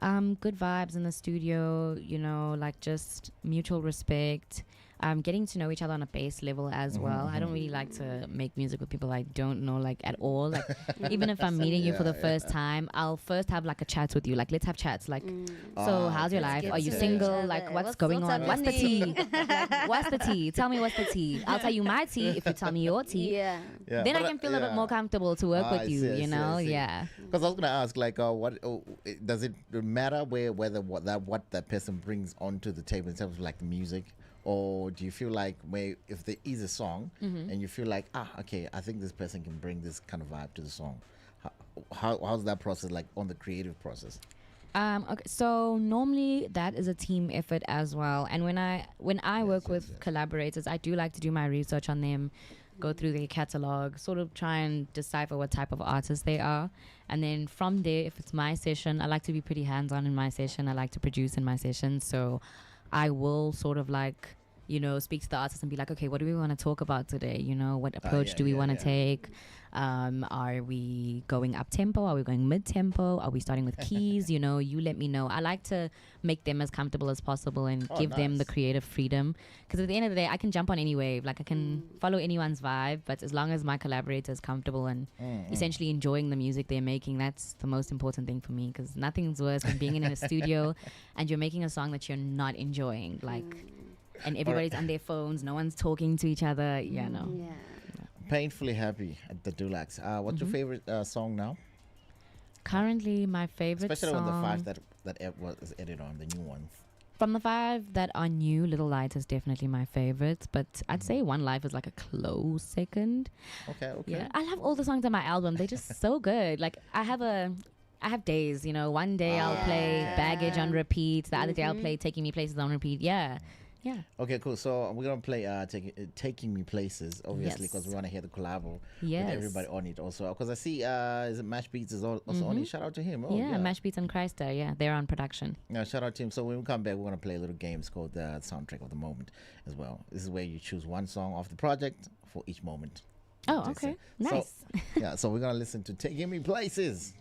good vibes in the studio, just mutual respect, getting to know each other on a base level as well. I don't really like to make music with people I don't know at all. Even if I'm meeting you for the first time, I'll first have a chat with you. Let's have chats. So how's your life? Are you single? What's going on? What's the tea? What's the tea? Tell me what's the tea. I'll tell you my tea if you tell me your tea. Then I can feel a bit more comfortable to work with you. Yeah. Because I was gonna ask, what does it matter whether what that person brings onto the table in terms of the music? Or do you feel like if there is a song and you feel like, okay, I think this person can bring this kind of vibe to the song? How's that process on the creative process? Okay, so normally that is a team effort as well. And when I work with collaborators, I do like to do my research on them, go through their catalog, sort of try and decipher what type of artist they are. And then from there, if it's my session, I like to be pretty hands-on in my session. I like to produce in my session. So I will sort of speak to the artist and be like, okay, what do we want to talk about today? What approach do we want to take? Are we going up tempo? Are we going mid tempo? Are we starting with keys? You let me know. I like to make them as comfortable as possible and give them the creative freedom. Because at the end of the day, I can jump on any wave. Like I can follow anyone's vibe, but as long as my collaborator is comfortable and essentially enjoying the music they're making, that's the most important thing for me. Because nothing's worse than being in a studio and you're making a song that you're not enjoying. And everybody's on their phones. No one's talking to each other. Painfully happy at the Dulax. What's your favorite song now? Currently, my favorite Especially song... on the 5 that was edited on, the new ones. From the 5 that are new, Little Light is definitely my favorite. But I'd say One Life is like a close second. Okay. Yeah, I love all the songs on my album. They're just so good. Like, I have days, one day I'll play Baggage on repeat. The other day I'll play Taking Me Places on repeat. Yeah. Okay, cool. So we're gonna play Taking Me Places, obviously, because we want to hear the collab with everybody on it. Also, because I see is it Mash Beats is also on it. Shout out to him. Mash Beats and Christa. Yeah, they're on production. Yeah, shout out to him. So when we come back, we're gonna play a little games called the soundtrack of the moment as well. This is where you choose one song off the project for each moment. Oh, okay, nice. So we're gonna listen to Taking Me Places.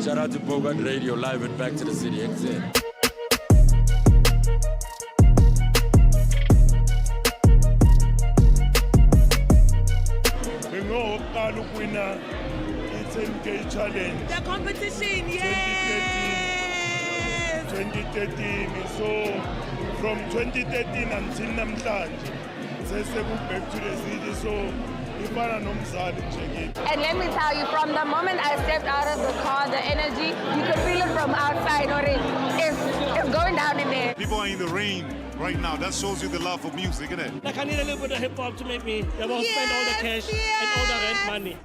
Shout out to Bogart Radio, live and back to the city. challenge. The competition, yes! 2013. So from 2013 until namhlanje, back to the city. So and let me tell you, from the moment I stepped out of the car, the energy, you could feel it from outside already. It's going down in there. People are in the rain right now. That shows you the love for music, isn't it? Like I need a little bit of hip hop to make me spend all the cash and all the rent money.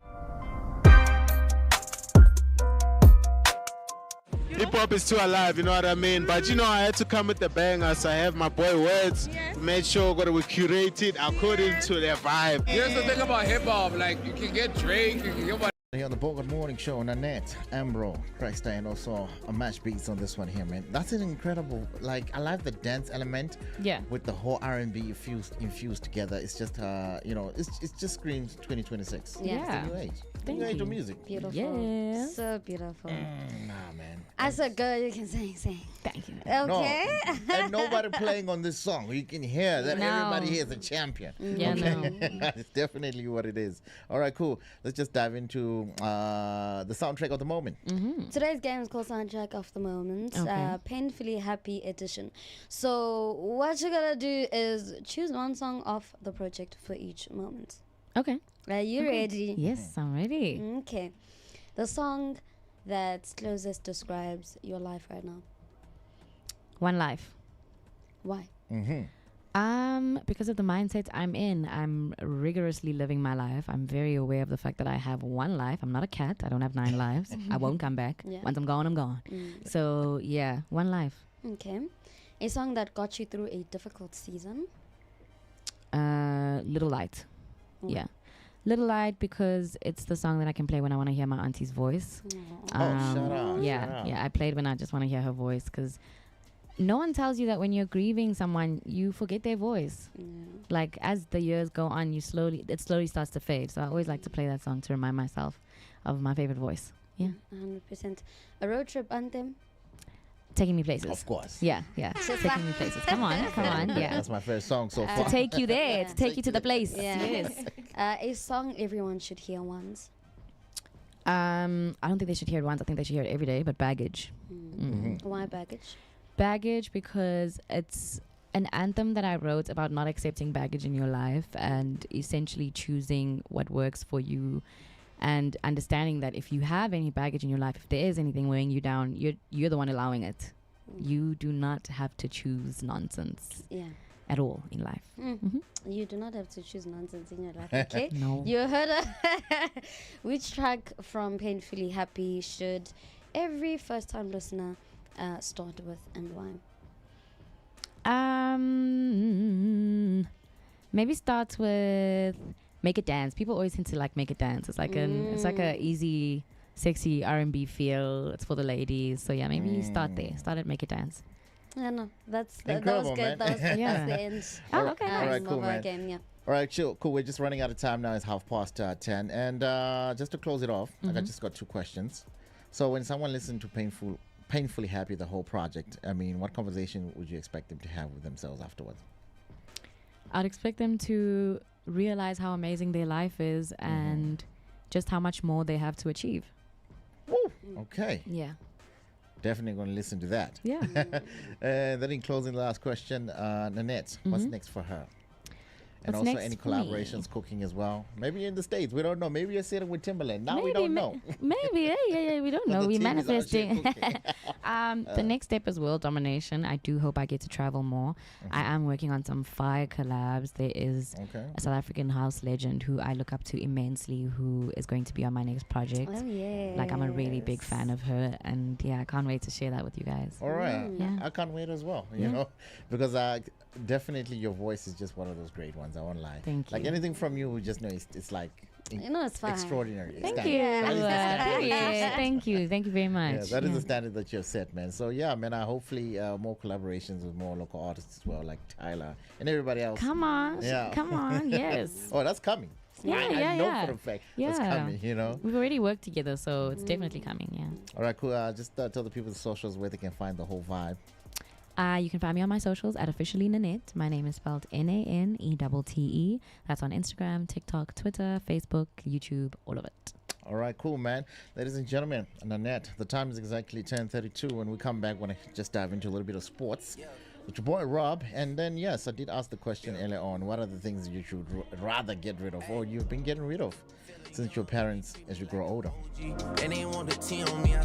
Hip hop is too alive, you know what I mean? But you know, I had to come with the bangers. I have my boy Words. Made sure that we curate it according to their vibe. Here's the thing about hip hop, like you can get Drake, you can get here on the Bogart Morning Show, Nanette, Ambro, Christa, and also a Mash Beats on this one here, man. That's an incredible, like, I like the dance element. Yeah. With the whole R&B infused together. It's just, you know, it just screams 2026. Yeah. It's the new age. Thank new age you. of music. Beautiful. Yeah. So beautiful. Nah, man. As a girl, you can sing. Thank you. Okay. No, and nobody playing on this song. You can hear that everybody here is a champion. Yeah, okay? It's definitely what it is. All right, cool. Let's just dive into the soundtrack of the moment. Mm-hmm. Today's game is called Soundtrack of the Moment, Okay. Painfully Happy Edition. So what you're gonna do is choose one song off the project for each moment. Okay. Are you ready? Yes, I'm ready. Okay. The song that closest describes your life right now. One Life. Why? Mm-hmm. Because of the mindset I'm in, I'm rigorously living my life. I'm very aware of the fact that I have one life. I'm not a cat. I don't have 9 lives. I won't come back. Yeah. Once I'm gone, I'm gone. So yeah, one life. Okay. A song that got you through a difficult season? Little Light. Yeah. Little Light, because it's the song that I can play when I want to hear my auntie's voice. Shut up. Yeah, shut up. yeah. I played when I just want to hear her voice, because no one tells you that when you're grieving someone, you forget their voice. Like as the years go on, it slowly starts to fade. So I always like to play that song to remind myself of my favorite voice. Yeah. 100%. A road trip anthem? Taking Me Places. Of course. Yeah. Taking Me Places. Come on. Yeah. That's my first song so far. To take you there, to take you to the place. Yeah. Yes. A song everyone should hear once? I don't think they should hear it once. I think they should hear it every day. But Baggage. Why Baggage? Baggage, because it's an anthem that I wrote about not accepting baggage in your life and essentially choosing what works for you, and understanding that if you have any baggage in your life, if there is anything weighing you down, you're the one allowing it. You do not have to choose nonsense at all in life. You do not have to choose nonsense in your life, okay? No. You heard which track from Painfully Happy should every first-time listener start with, and why? Maybe start with Make It Dance. People always tend to like Make It Dance. It's like a easy, sexy R&B feel. It's for the ladies. So yeah, maybe start there. Start at Make It Dance. Yeah, no, that was Incredible, good. man. That was good. Yeah. That's the end. Oh, okay. All right, cool, of our man. game, yeah. All right, chill. Cool. We're just running out of time now. It's 10:30. And just to close it off, I just got 2 questions. So when someone listens to Painfully Happy, the whole project, I mean, what conversation would you expect them to have with themselves afterwards? I'd expect them to realize how amazing their life is and just how much more they have to achieve. Woo! Okay. Yeah. Definitely going to listen to that. Yeah. And then in closing, the last question, Nanette, what's next for her? And What's also next any for me? collaborations, cooking as well. Maybe in the States, we don't know. Maybe you're sitting with Timberland. Now we Maybe, don't know. Maybe, yeah, we don't know. The We're team is out here manifesting. cooking. The next step is world domination. I do hope I get to travel more. I am working on some fire collabs. There is a South African house legend who I look up to immensely, who is going to be on my next project. Oh, yeah. Like, I'm a really big fan of her, and yeah, I can't wait to share that with you guys. All right. Yeah. I can't wait as well, you Yeah. know, because definitely your voice is just one of those great ones. I won't lie. Thank Like you. anything from you, we just know it's like it's fine. extraordinary. Thank Standard. you. That is the standard. Thank you. Thank you very much. Yeah, that is the standard that you've set, man. So yeah, man, I hopefully more collaborations with more local artists as well, like Tyler and everybody else. Come on. Yeah. Come on. Yes. Oh, that's coming. I know for a fact that's coming, you know. We've already worked together, so it's definitely coming, yeah. All right, cool. Just tell the people the socials where they can find the whole vibe. You can find me on my socials at officially Nanette. My name is spelled Nanette. That's on Instagram, TikTok, Twitter, Facebook, YouTube, all of it. All right, cool, man. Ladies and gentlemen, Nanette, the time is exactly 10:32. When we come back, we're going to just dive into a little bit of sports with your boy Rob. And then, yes, I did ask the question earlier on, what are the things you should rather get rid of or you've been getting rid of since your parents as you grow older? And they want to tea on me.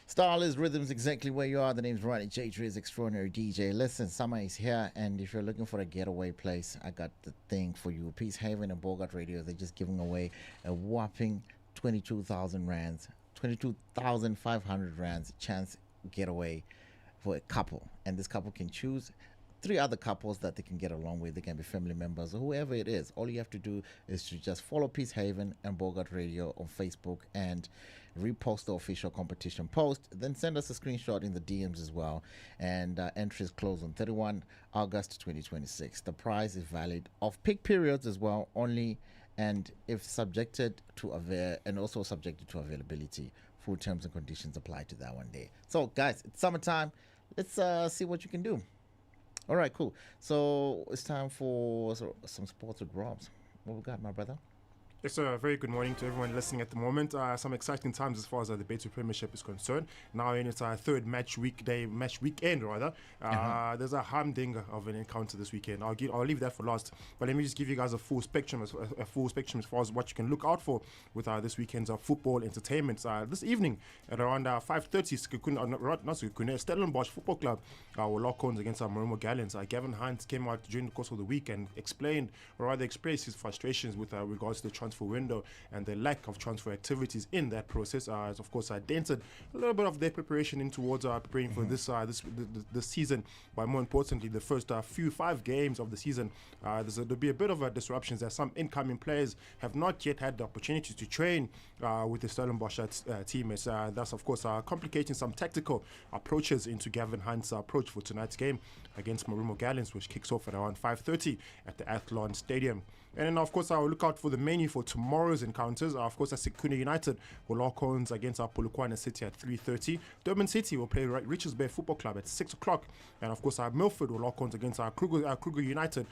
Starless Rhythms, exactly where you are. The name's Ronnie J3's Extraordinary DJ. Listen, summer is here, and if you're looking for a getaway place, I got the thing for you. Peace Haven and Bogart Radio, they're just giving away a whopping 22,000 rands, 22,500 rands chance getaway for a couple. And this couple can choose 3 other couples that they can get along with. They can be family members or whoever it is. All you have to do is to just follow Peace Haven and Bogart Radio on Facebook and repost the official competition post. Then send us a screenshot in the DMs as well. And entries close on 31 August 2026. The prize is valid off peak periods as well only, and if subjected to also subjected to availability. Full terms and conditions apply to that one day. So guys, it's summertime. Let's see what you can do. All right, cool. So it's time for some sports with Robs. What we got, my brother? Yes, a very good morning to everyone listening at the moment. Some exciting times as far as the Betway Premiership is concerned. Now in its third match weekend rather. There's a humdinger of an encounter this weekend. I'll leave that for last. But let me just give you guys a full spectrum as far as what you can look out for with this weekend's football entertainment. This evening at around 5:30, Stellenbosch Football Club will lock horns against Marumo Gallants. Gavin Hunt came out during the course of the week and explained, or rather expressed his frustrations with regards to the transfer window and the lack of transfer activities in that process. Has of course dented a little bit of their preparation in towards preparing for this season, but more importantly the first 5 games of the season. There'll be a bit of a disruptions as some incoming players have not yet had the opportunity to train with the Stellenbosch team. Thus of course complicating some tactical approaches into Gavin Hunt's approach for tonight's game against Marumo Gallants, which kicks off at around 5:30 at the Athlon Stadium. And then, of course, I'll look out for the menu for tomorrow's encounters. Of course, Sekuna United will lock horns against Polokwane City at 3:30. Durban City will play Richards Bay Football Club at 6 o'clock. And, of course, Milford will lock horns against Kruger United.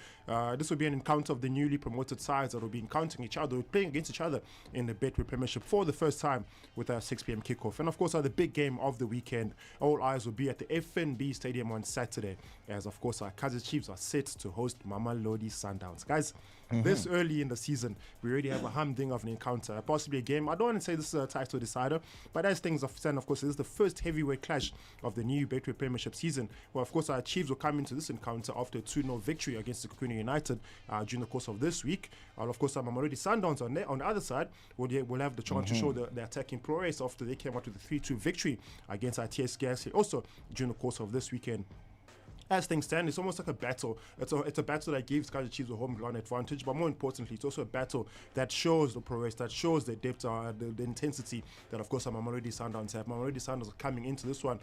This will be an encounter of the newly promoted sides that will be encountering each other, playing against each other in the Betway Premiership for the first time with a 6 p.m. kickoff. And, of course, the big game of the weekend. All eyes will be at the FNB Stadium on Saturday, as, of course, our Kaizer Chiefs are set to host Mamelodi Sundowns. Guys, this early in the season, we already have a humdinger of an encounter, possibly a game. I don't want to say this is a title decider, but as things stand, of course, this is the first heavyweight clash of the new Betway Premiership season. Well, of course, our Chiefs will come into this encounter after a 2-0 victory against Sekuna United during the course of this week. Of course, Mamelodi Sundowns on the other side will have the chance to show the attacking prowess after they came out with a 3-2 victory against TSG also during the course of this weekend. As things stand, it's almost like a battle. It's a battle that gives Kaizer Chiefs a home ground advantage, but more importantly, it's also a battle that shows the prowess, that shows the depth, the intensity that, of course, Mamelodi Sundowns have. Mamelodi Sundowns are coming into this one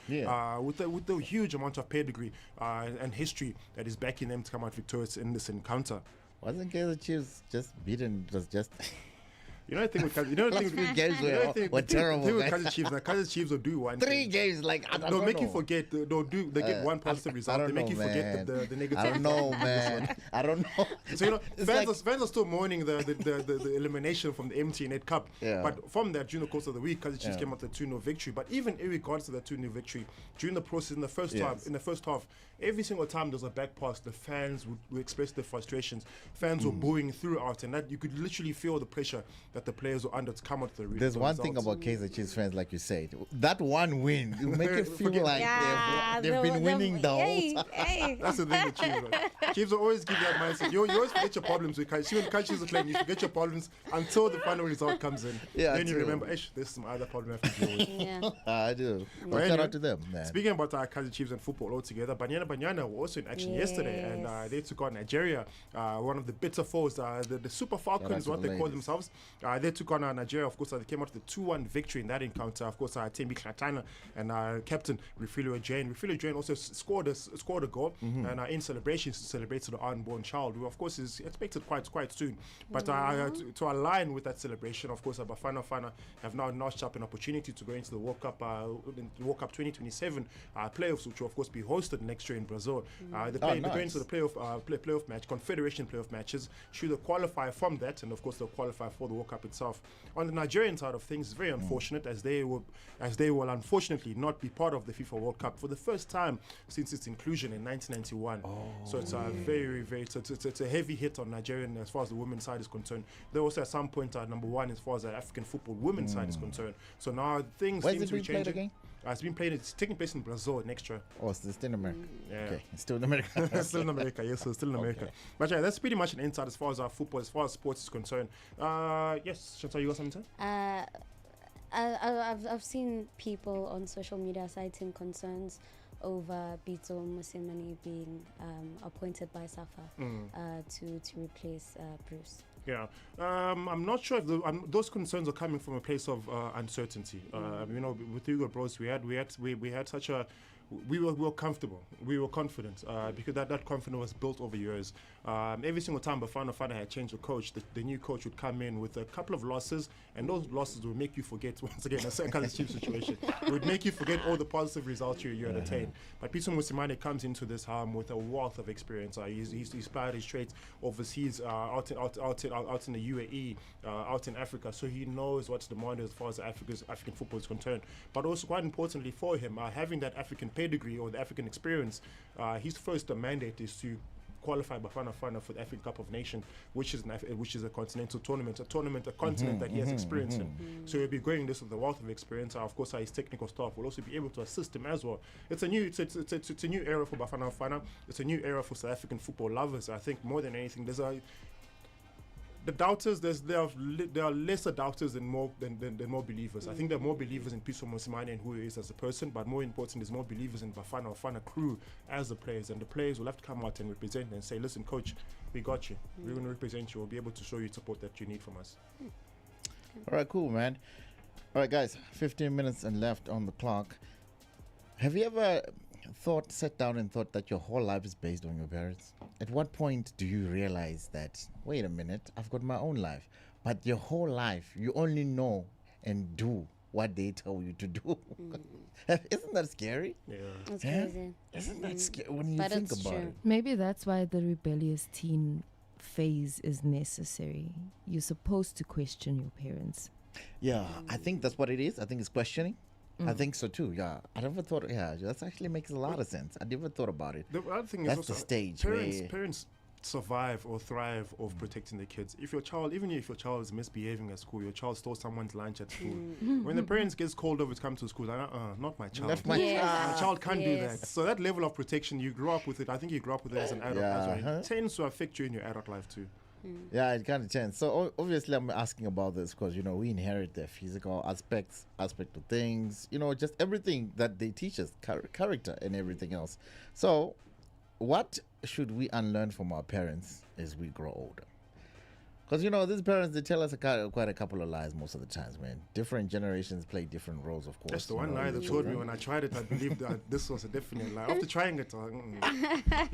with the huge amount of pedigree and history that is backing them to come out victorious in this encounter. Wasn't Kaizer Chiefs just beaten? It was just... You know the thing with Kaizer, games were terrible. The thing with Kaizer Chiefs will do one 3 games, like they'll make you forget. They get one positive result. They make you forget the negative. I don't know, man. I don't know. So fans are still mourning the elimination from the MTN Cup. Yeah. But from that, during the course of the week, Kaizer Chiefs came out with a 2-0 victory. But even in regards to that 2-0 victory, during the process in the first half, every single time there was a back pass, the fans would express their frustrations. Fans were booing throughout, and that you could literally feel the pressure that the players were under to come out the results. There's one thing about Kaizer Chiefs fans, like you said, that one win, you make it feel like they've been winning the whole time. That's the thing with Chiefs, right? Chiefs will always give you that mindset. You always forget your problems with Kaizer Chiefs. When Kaizer Chiefs are playing, you forget your problems until the final result comes in. Yeah, then you remember, there's some other problem I have to deal with. I do. Well, shout out to them, man. Speaking about Kaizer Chiefs and football altogether, Banyana were also in action yesterday, and they took on Nigeria, one of the bitter foes, the Super Falcons, what they call themselves. They took on Nigeria. Of course, they came out with a 2-1 victory in that encounter. Of course, Tembi Klatana and captain Refilio Jane also scored a goal, and in celebrations celebrated the unborn child, who of course is expected quite soon. But to align with that celebration, of course, Bafana have now notched up an opportunity to go into the World Cup 2027 playoffs, which will of course be hosted next year in Brazil. They're going into the playoff match, Confederation playoff matches. Should they qualify from that, and of course they'll qualify for the World Cup itself. On the Nigerian side of things, it's very unfortunate as they will unfortunately not be part of the FIFA World Cup for the first time since its inclusion in 1991. So it's a it's a heavy hit on Nigerian as far as the women's side is concerned. They also at some point are number one as far as the African football women's side is concerned. So now things seem to be changing. It's taking place in Brazil next year. Oh, it's still in America. Yeah. Okay, it's still in America. It's still in America, yes, so it's still in America. Okay. But yeah, that's pretty much an insight as far as our football, as far as sports is concerned. Yes, Chantal, you got something to say? I've seen people on social media citing concerns over Bito Musimani being appointed by Safa to replace Bruce. Yeah, I'm not sure if those concerns are coming from a place of uncertainty. With Hugo Bros, we had such a we were comfortable, we were confident because that confidence was built over years. Every single time Bafana had changed the coach, the new coach would come in with a couple of losses, and those losses would make you forget, once again, a second chief situation. It would make you forget all the positive results you had attained. But Pitso Mosimane comes into this with a wealth of experience. He's inspired his traits overseas, out in the UAE, out in Africa, so he knows what's demanded as far as African football is concerned. But also, quite importantly for him, having that African pedigree or the African experience, his first mandate is to qualify Bafana for the African Cup of Nations, which is a continental tournament, a continent that he has experience in. So he'll be going this with a wealth of experience. Of course, his technical staff will also be able to assist him as well. It's a new era for Bafana. It's a new era for South African football lovers. I think more than anything, the doubters, there are lesser doubters than more believers. I think there are more believers in Pitso Mosimane and who he is as a person, but more important, there's more believers in Bafana crew as the players, and the players will have to come out and represent and say, listen, coach, we got you. We're going to represent you. We'll be able to show you support that you need from us. All right, cool, man. All right, guys, 15 minutes and left on the clock. Have you ever sat down and thought that your whole life is based on your parents? At what point do you realize that, wait a minute, I've got my own life, but your whole life you only know and do what they tell you to do? Isn't that scary? Yeah, it's crazy. Isn't that scary when you think about it? Maybe that's why the rebellious teen phase is necessary. You're supposed to question your parents. Yeah, I think that's what it is. I think it's questioning. I think so too. Yeah, I never thought. Yeah, that actually makes a lot of sense. I never thought about it. The other thing that's is also the stage. Parents survive or thrive of protecting their kids. If your child, even if your child is misbehaving at school, your child stole someone's lunch at school. When the parents gets called over to come to school, like, not my child. Not my child. My child can't do that. So that level of protection, you grew up with it. I think you grew up with it as an adult as well. It tends to affect you in your adult life too. Yeah, it kind of changes. So obviously I'm asking about this because, we inherit the physical aspect of things, just everything that they teach us, character and everything else. So what should we unlearn from our parents as we grow older? Because, these parents, they tell us quite a couple of lies most of the times, man. Different generations play different roles, of course. That's the one lie they told me when I tried it. I believed that this was a definite lie. After trying it, you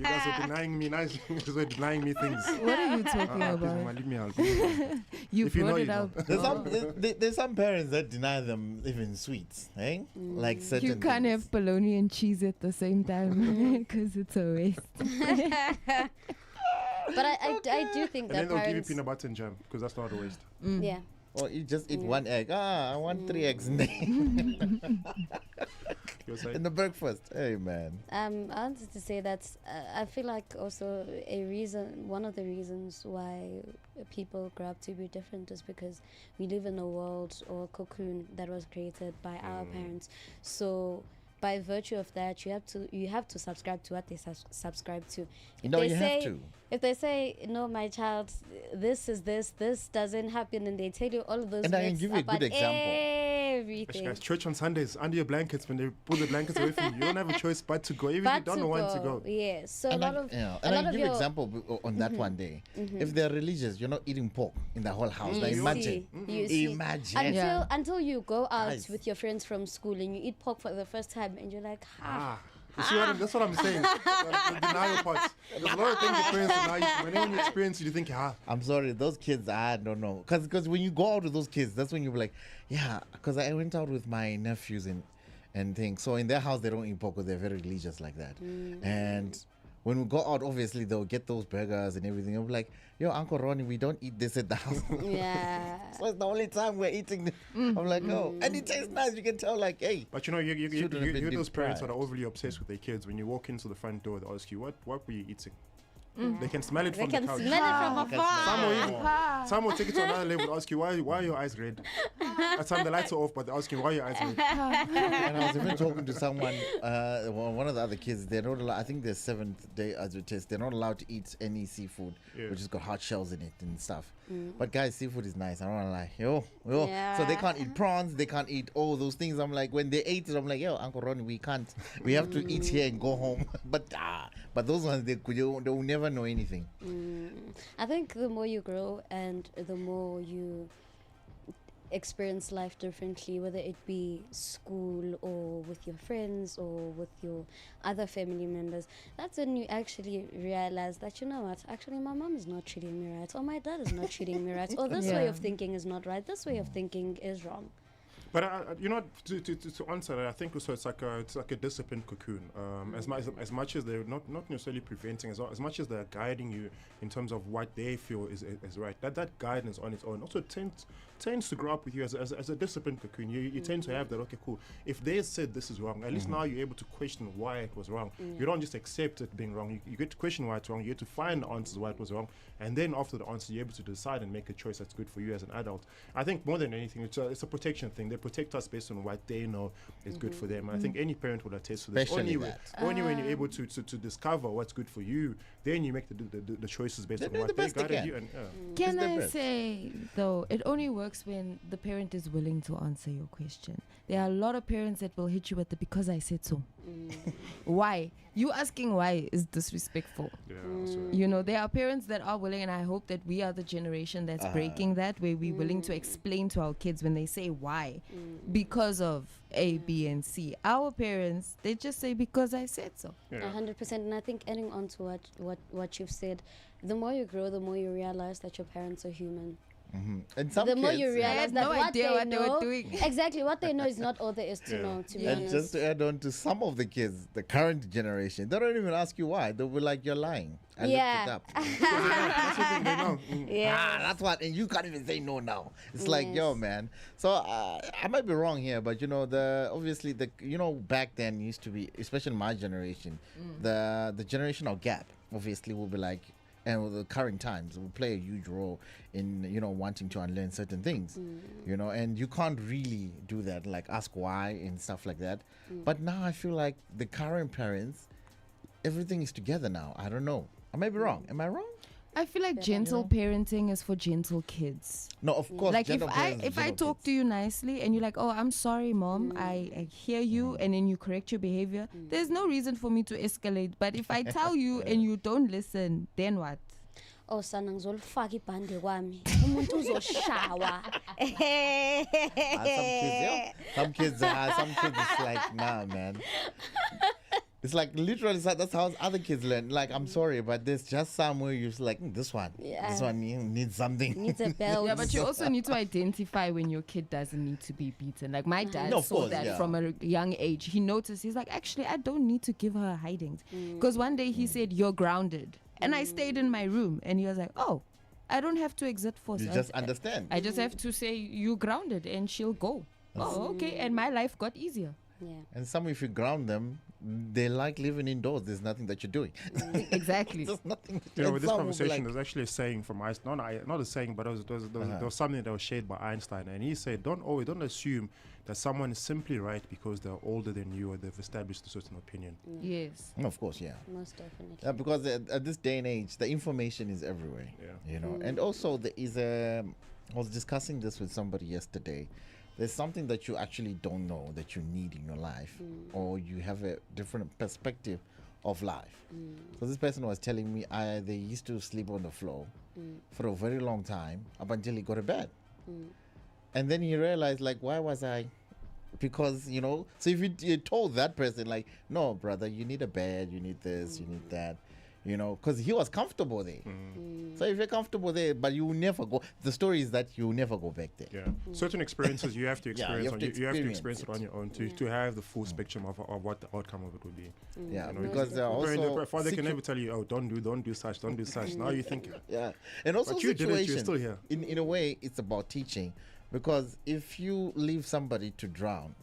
guys were denying me nice things. Were denying me things. What are you talking about? Leave me out. You brought it up. There's some parents that deny them even sweets, eh? Like certain you can't things. have bologna and cheese at the same time because it's a waste. But I do think and that then they'll give you parents... peanut butter and jam because that's not a waste. Yeah. Or you just eat one egg. I want 3 eggs in the breakfast. Hey, man. I wanted to say that I feel like also one of the reasons why people grow up to be different is because we live in a world or a cocoon that was created by our parents. So by virtue of that, you have to subscribe to what they subscribe to. If they say, no, my child, this is this doesn't happen, and they tell you all of those. And I can give you a good example. Everything. Guys, church on Sundays under your blankets, when they pull the blankets away from you, you don't have a choice but to go, even if you don't know when to go. Yeah, so and a lot of and I can give you an example on that one day. If they're religious, you're not eating pork in the whole house. Now imagine. Imagine. Until you go out with your friends from school and you eat pork for the first time and you're like, You see that's what I'm saying. The denial part. There's a lot of things your parents deny. Whenever you experience it, you think, I'm sorry, those kids, I don't know. Because when you go out with those kids, that's when you're like, because I went out with my nephews and things. So in their house, they don't eat pork because they're very religious like that. And when we go out, obviously, they'll get those burgers and everything. I'm like, yo, Uncle Ronnie, we don't eat this at the house. Yeah. So it's the only time we're eating this. I'm like, no. And it tastes nice. You can tell, like, hey. But you're those parents that are overly obsessed with their kids. When you walk into the front door, they ask you, what were you eating? They can smell it They from can the couch. smell it from afar. Some will take it to another level, ask you, why are your eyes red? At some the lights are off, but they ask you, why are your eyes red? And I was even talking to someone, one of the other kids, they're not allowed, I think their 7th day as a test, they're not allowed to eat any seafood, which has got hard shells in it and stuff. But guys, seafood is nice, I don't want to lie. Yo. So they can't eat prawns, they can't eat all those things. I'm like, when they ate it, I'm like, yo, Uncle Ronnie, we can't. We have to eat here and go home. But those ones, they will never know anything. I think the more you grow and the more you experience life differently, whether it be school or with your friends or with your other family members, that's when you actually realize that, you know what, actually my mom is not treating me right, or my dad is not treating me right, or this way of thinking is not right, this way of thinking is wrong. But you know, to answer that, I think also it's like a disciplined cocoon. As much as they're not necessarily preventing, as much as they're guiding you in terms of what they feel is right. That guidance on its own also tends to grow up with you as a disciplined cocoon. You tend to have that. Okay, cool. If they said this is wrong, at least now you're able to question why it was wrong. You don't just accept it being wrong. You get to question why it's wrong. You get to find the answers why it was wrong, and then after the answer, you're able to decide and make a choice that's good for you as an adult. I think more than anything, it's a protection thing. They protect us based on what they know is good for them. I think any parent will attest to this. Only when you're able to discover what's good for you, then you make the choices based on what they guided you. And can I say though, it only works when the parent is willing to answer your question. There are a lot of parents that will hit you with the "because I said so." Why? You asking why is disrespectful. You know, there are parents that are willing, and I hope that we are the generation that's breaking that, where we're willing to explain to our kids when they say why, because of A, B, and C. Our parents, they just say because I said so. 100%. And I think adding on to what you've said, the more you grow, the more you realize that your parents are human. And some the more kids, you realize that what they know, they were doing. Exactly, what they know is not all there is to know, to be and honest. just to add on to some of the kids, the current generation, they don't even ask you why. They'll be like, you're lying. I looked it up. That's what they know. That's what, and you can't even say no now. It's like, yo, man. So I might be wrong here, but you know, obviously back then used to be, especially my generation, the generational gap obviously will be like, and with the current times will play a huge role in, wanting to unlearn certain things, and you can't really do that, like ask why and stuff like that. But now I feel like the current parents, everything is together now. I don't know. I may be wrong. Am I wrong? I feel like gentle parenting is for gentle kids. No, of course. Like if I talk to you nicely and you're like, oh, I'm sorry, mom, I hear you, and then you correct your behavior, there's no reason for me to escalate. But if I tell you and you don't listen, then what? Oh, sana ngizolifaka ibhande kwami. Umuntu uzoshawa. Some kids it's like, nah, man. It's like literally that's how other kids learn. Like, I'm sorry, but there's just somewhere you're just like, this one needs something. Needs a belt. Yeah, but you also need to identify when your kid doesn't need to be beaten. Like my dad saw that from a young age. He noticed, he's like, actually, I don't need to give her hidings. Because one day he said, you're grounded. And I stayed in my room, and he was like, oh, I don't have to exert force. You just understand. I just have to say, you grounded, and she'll go. Oh, okay. And my life got easier. Yeah. And if you ground them, they like living indoors. There's nothing that you're doing. Exactly. There's nothing. With this conversation, there's actually a saying from Einstein. Not a saying, but there was something that was shared by Einstein, and he said, don't assume that someone is simply right because they're older than you or they've established a certain opinion. Yes. Of course, yeah. Most definitely. Because at this day and age, the information is everywhere. Yeah. And also there is I was discussing this with somebody yesterday. There's something that you actually don't know that you need in your life, or you have a different perspective of life. So this person was telling me they used to sleep on the floor for a very long time up until he got a bed. And then he realized, like, why was I? Because, so if you told that person, like, no, brother, you need a bed, you need this, you need that, because he was comfortable there. So if you're comfortable there, but you will never go, the story is that you will never go back there. Yeah. Certain experiences you have to experience. You have to experience it on your own to have the full spectrum of what the outcome of it would be. Yeah, because also father can never tell you, oh, don't do such. Now you think. Yeah, and also but you did it, you're still here. In a way, it's about teaching, because if you leave somebody to drown,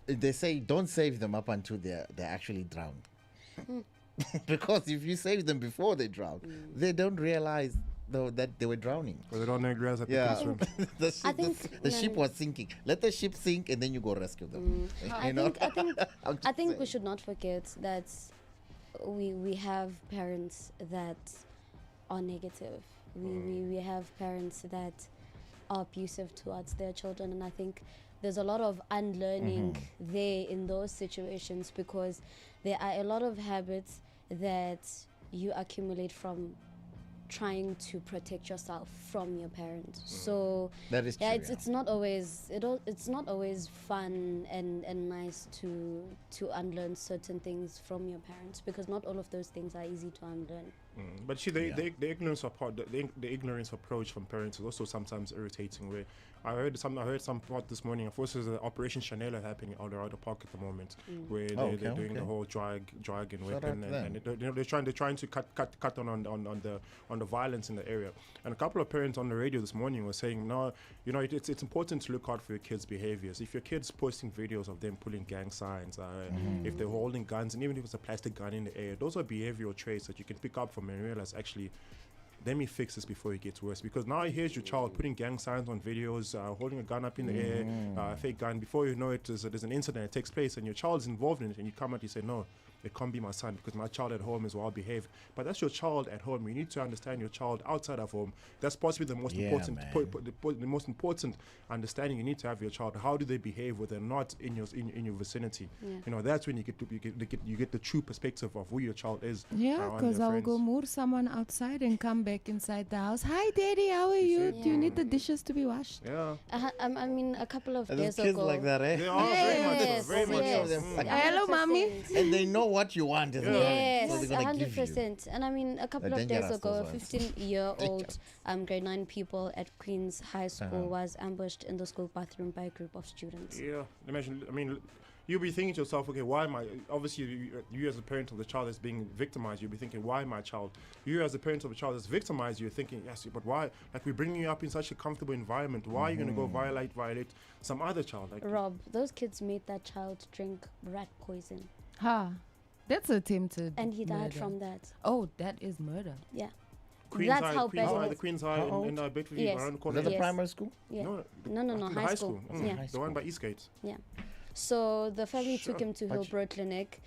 they say don't save them up until they're actually drowned. Because if you save them before they drown, they don't realize though that they were drowning. Well, they don't realize that they can swim. the ship was sinking. Let the ship sink and then you go rescue them. I think we should not forget that we have parents that are negative. We have parents that are abusive towards their children, and I think there's a lot of unlearning there in those situations, because there are a lot of habits that you accumulate from trying to protect yourself from your parents. So that is true, it's not always it's not always fun and nice to unlearn certain things from your parents, because not all of those things are easy to unlearn. But see, the ignorance apart, the ignorance approach from parents is also sometimes irritating. Where I heard some part this morning. Of course, there's an Operation Chanela happening out around the park at the moment, where they're doing the whole drag and weapon, and they're trying to cut on the violence in the area. And a couple of parents on the radio this morning were saying, no, it's important to look out for your kids' behaviors. If your kids posting videos of them pulling gang signs, if they're holding guns, and even if it's a plastic gun in the air, those are behavioral traits that you can pick up from and realize, actually, let me fix this before it gets worse. Because now here's your child putting gang signs on videos, holding a gun up in the air, a fake gun. Before you know it, there's an incident that takes place and your child's involved in it, and you come out and you say, no, it can't be my son because my child at home is well behaved. But that's your child at home. You need to understand your child outside of home. That's possibly the most important the most important understanding you need to have your child. How do they behave when they're not in your vicinity? That's when you get the true perspective of who your child is. Because I will go moor someone outside and come back inside the house. Hi daddy, how are you? Do you need the dishes to be washed? I mean, a couple of days kids ago, like that, eh? They are very much. Hello mommy. And they know what you want as well. Yes, So they're gonna give you. 100%. And I mean, a couple of days ago, a 15-year-old grade 9 pupil at Queen's High School was ambushed in the school bathroom by a group of students. Yeah, imagine. I mean, you'll be thinking to yourself, okay, why am I? Obviously, you as a parent of the child that's being victimized, you'll be thinking, why my child? You as a parent of a child that's victimized, you're thinking, yes, but why? Like, we're bringing you up in such a comfortable environment. Why are you going to go violate some other child? Like, Rob, those kids made that child drink rat poison. That's attempted And he died murder. from that. Oh, that is murder. Yeah. Queen's That's High, how bad it the is. Queen's High in Bedford, Yes. around the Is corner. that the primary school? Yeah. No, High school. Yeah. The one by Eastgate. Yeah. So the family took him to Hillbrow Clinic,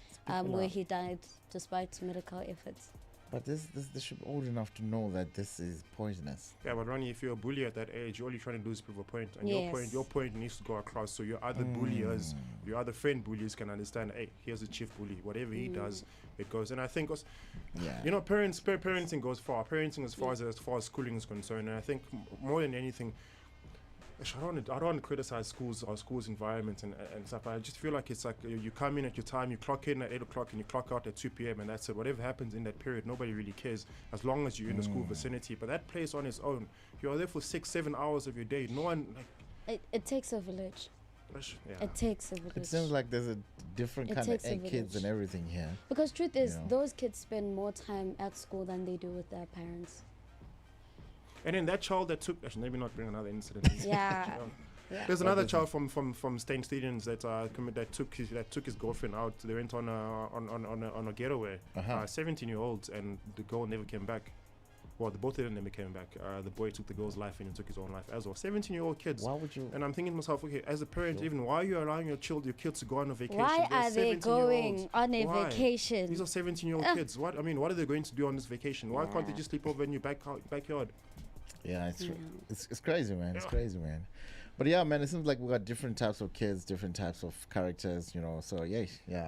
where he died despite medical efforts. But this should be old enough to know that this is poisonous. Yeah, but Ronnie, if you're a bully at that age, all you're trying to do is prove a point, and your point needs to go across, so your other bulliers, your other friend bullies can understand. Hey, here's the chief bully. Whatever he does, it goes. And I think, parenting goes far. Parenting as far as schooling is concerned. And I think more than anything, I don't want to criticize schools or schools' environment and stuff. I just feel like it's like you come in at your time, you clock in at 8 o'clock and you clock out at 2 p.m. and that's it. Whatever happens in that period, nobody really cares as long as you're in the school vicinity. But that place on its own, you're there for 6-7 hours of your day. No one It takes a village. It takes a village. It seems like there's a different kind of kids and everything here. Because truth is, those kids spend more time at school than they do with their parents. And then that child that took, actually, maybe not bring another incident. There's another child from St. Stephen's that took his girlfriend out. They went on a getaway. 17-year-olds, and the girl never came back. Well, both of them never came back. The boy took the girl's life and he took his own life as well. 17-year-old kids. Why would you? And I'm thinking to myself, okay, as a parent, even why are you allowing your kids to go on a vacation? Why are they going on a vacation? These are 17-year-old kids. What are they going to do on this vacation? Why can't they just sleep over in your backyard? Yeah, it's crazy, man. It's crazy, man. But yeah, man, it seems like we got different types of kids, different types of characters, So yeah.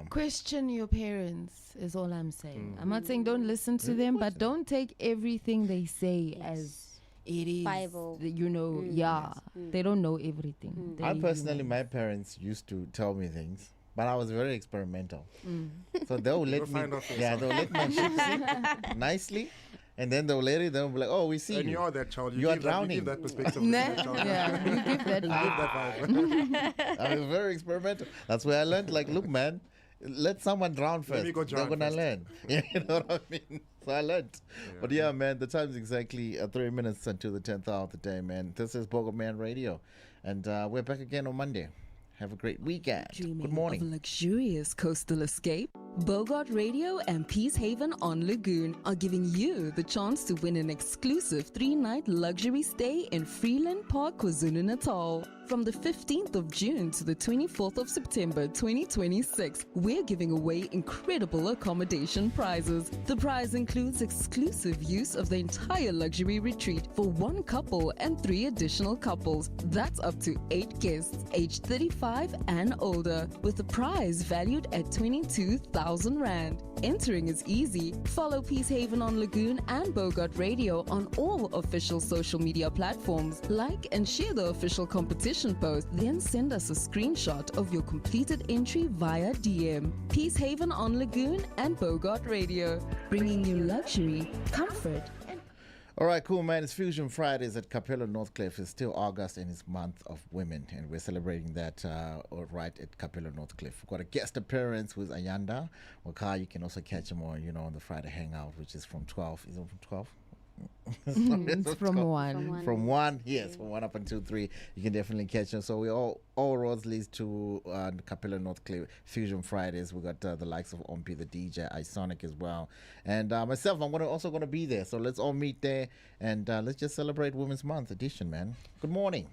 Question your parents is all I'm saying. I'm not saying don't listen to them, but don't take everything they say as it is Bible. They don't know everything. I personally, my parents used to tell me things, but I was very experimental. So they'll let my ship sink nicely. And then they'll be like, oh, we see and you. you're that child. You are drowning. You give that perspective. You give that vibe. I was very experimental. That's where I learned, like, look, man, let someone drown first. They're going to learn. You know what I mean? So I learned. But yeah, man, the time's exactly 3 minutes until the 10th hour of the day, man. This is Bogart Morning Radio. And we're back again on Monday. Have a great weekend. Dreaming Good morning. of a luxurious coastal escape? Bogart Radio and Peace Haven on Lagoon are giving you the chance to win an exclusive 3-night luxury stay in Freeland Park, KwaZulu-Natal. From the 15th of June to the 24th of September 2026, we're giving away incredible accommodation prizes. The prize includes exclusive use of the entire luxury retreat for 1 couple and 3 additional couples. That's up to 8 guests, aged 35 and older, with the prize valued at 22,000 Rand. Entering is easy. Follow Peace Haven on Lagoon and Bogart Radio on all official social media platforms. Like and share the official competition post, then send us a screenshot of your completed entry via DM. Peace Haven on Lagoon and Bogart Radio, bringing you luxury, comfort, and All right, cool, man. It's Fusion Fridays at Capella Northcliffe. It's still August and it's month of women, and we're celebrating that right at Capella Northcliffe. We've got a guest appearance with Ayanda Wakai. You can also catch him on, on the Friday Hangout, which is from 12. Is it from 12? It's from 1. From 1, yes, from 1 up until 3. You can definitely catch them. So we all roads leads to Capella Northcliffe Fusion Fridays. We got the likes of Ompi the DJ, Isonic as well, and myself. I'm also gonna be there. So let's all meet there and let's just celebrate Women's Month edition, man. Good morning.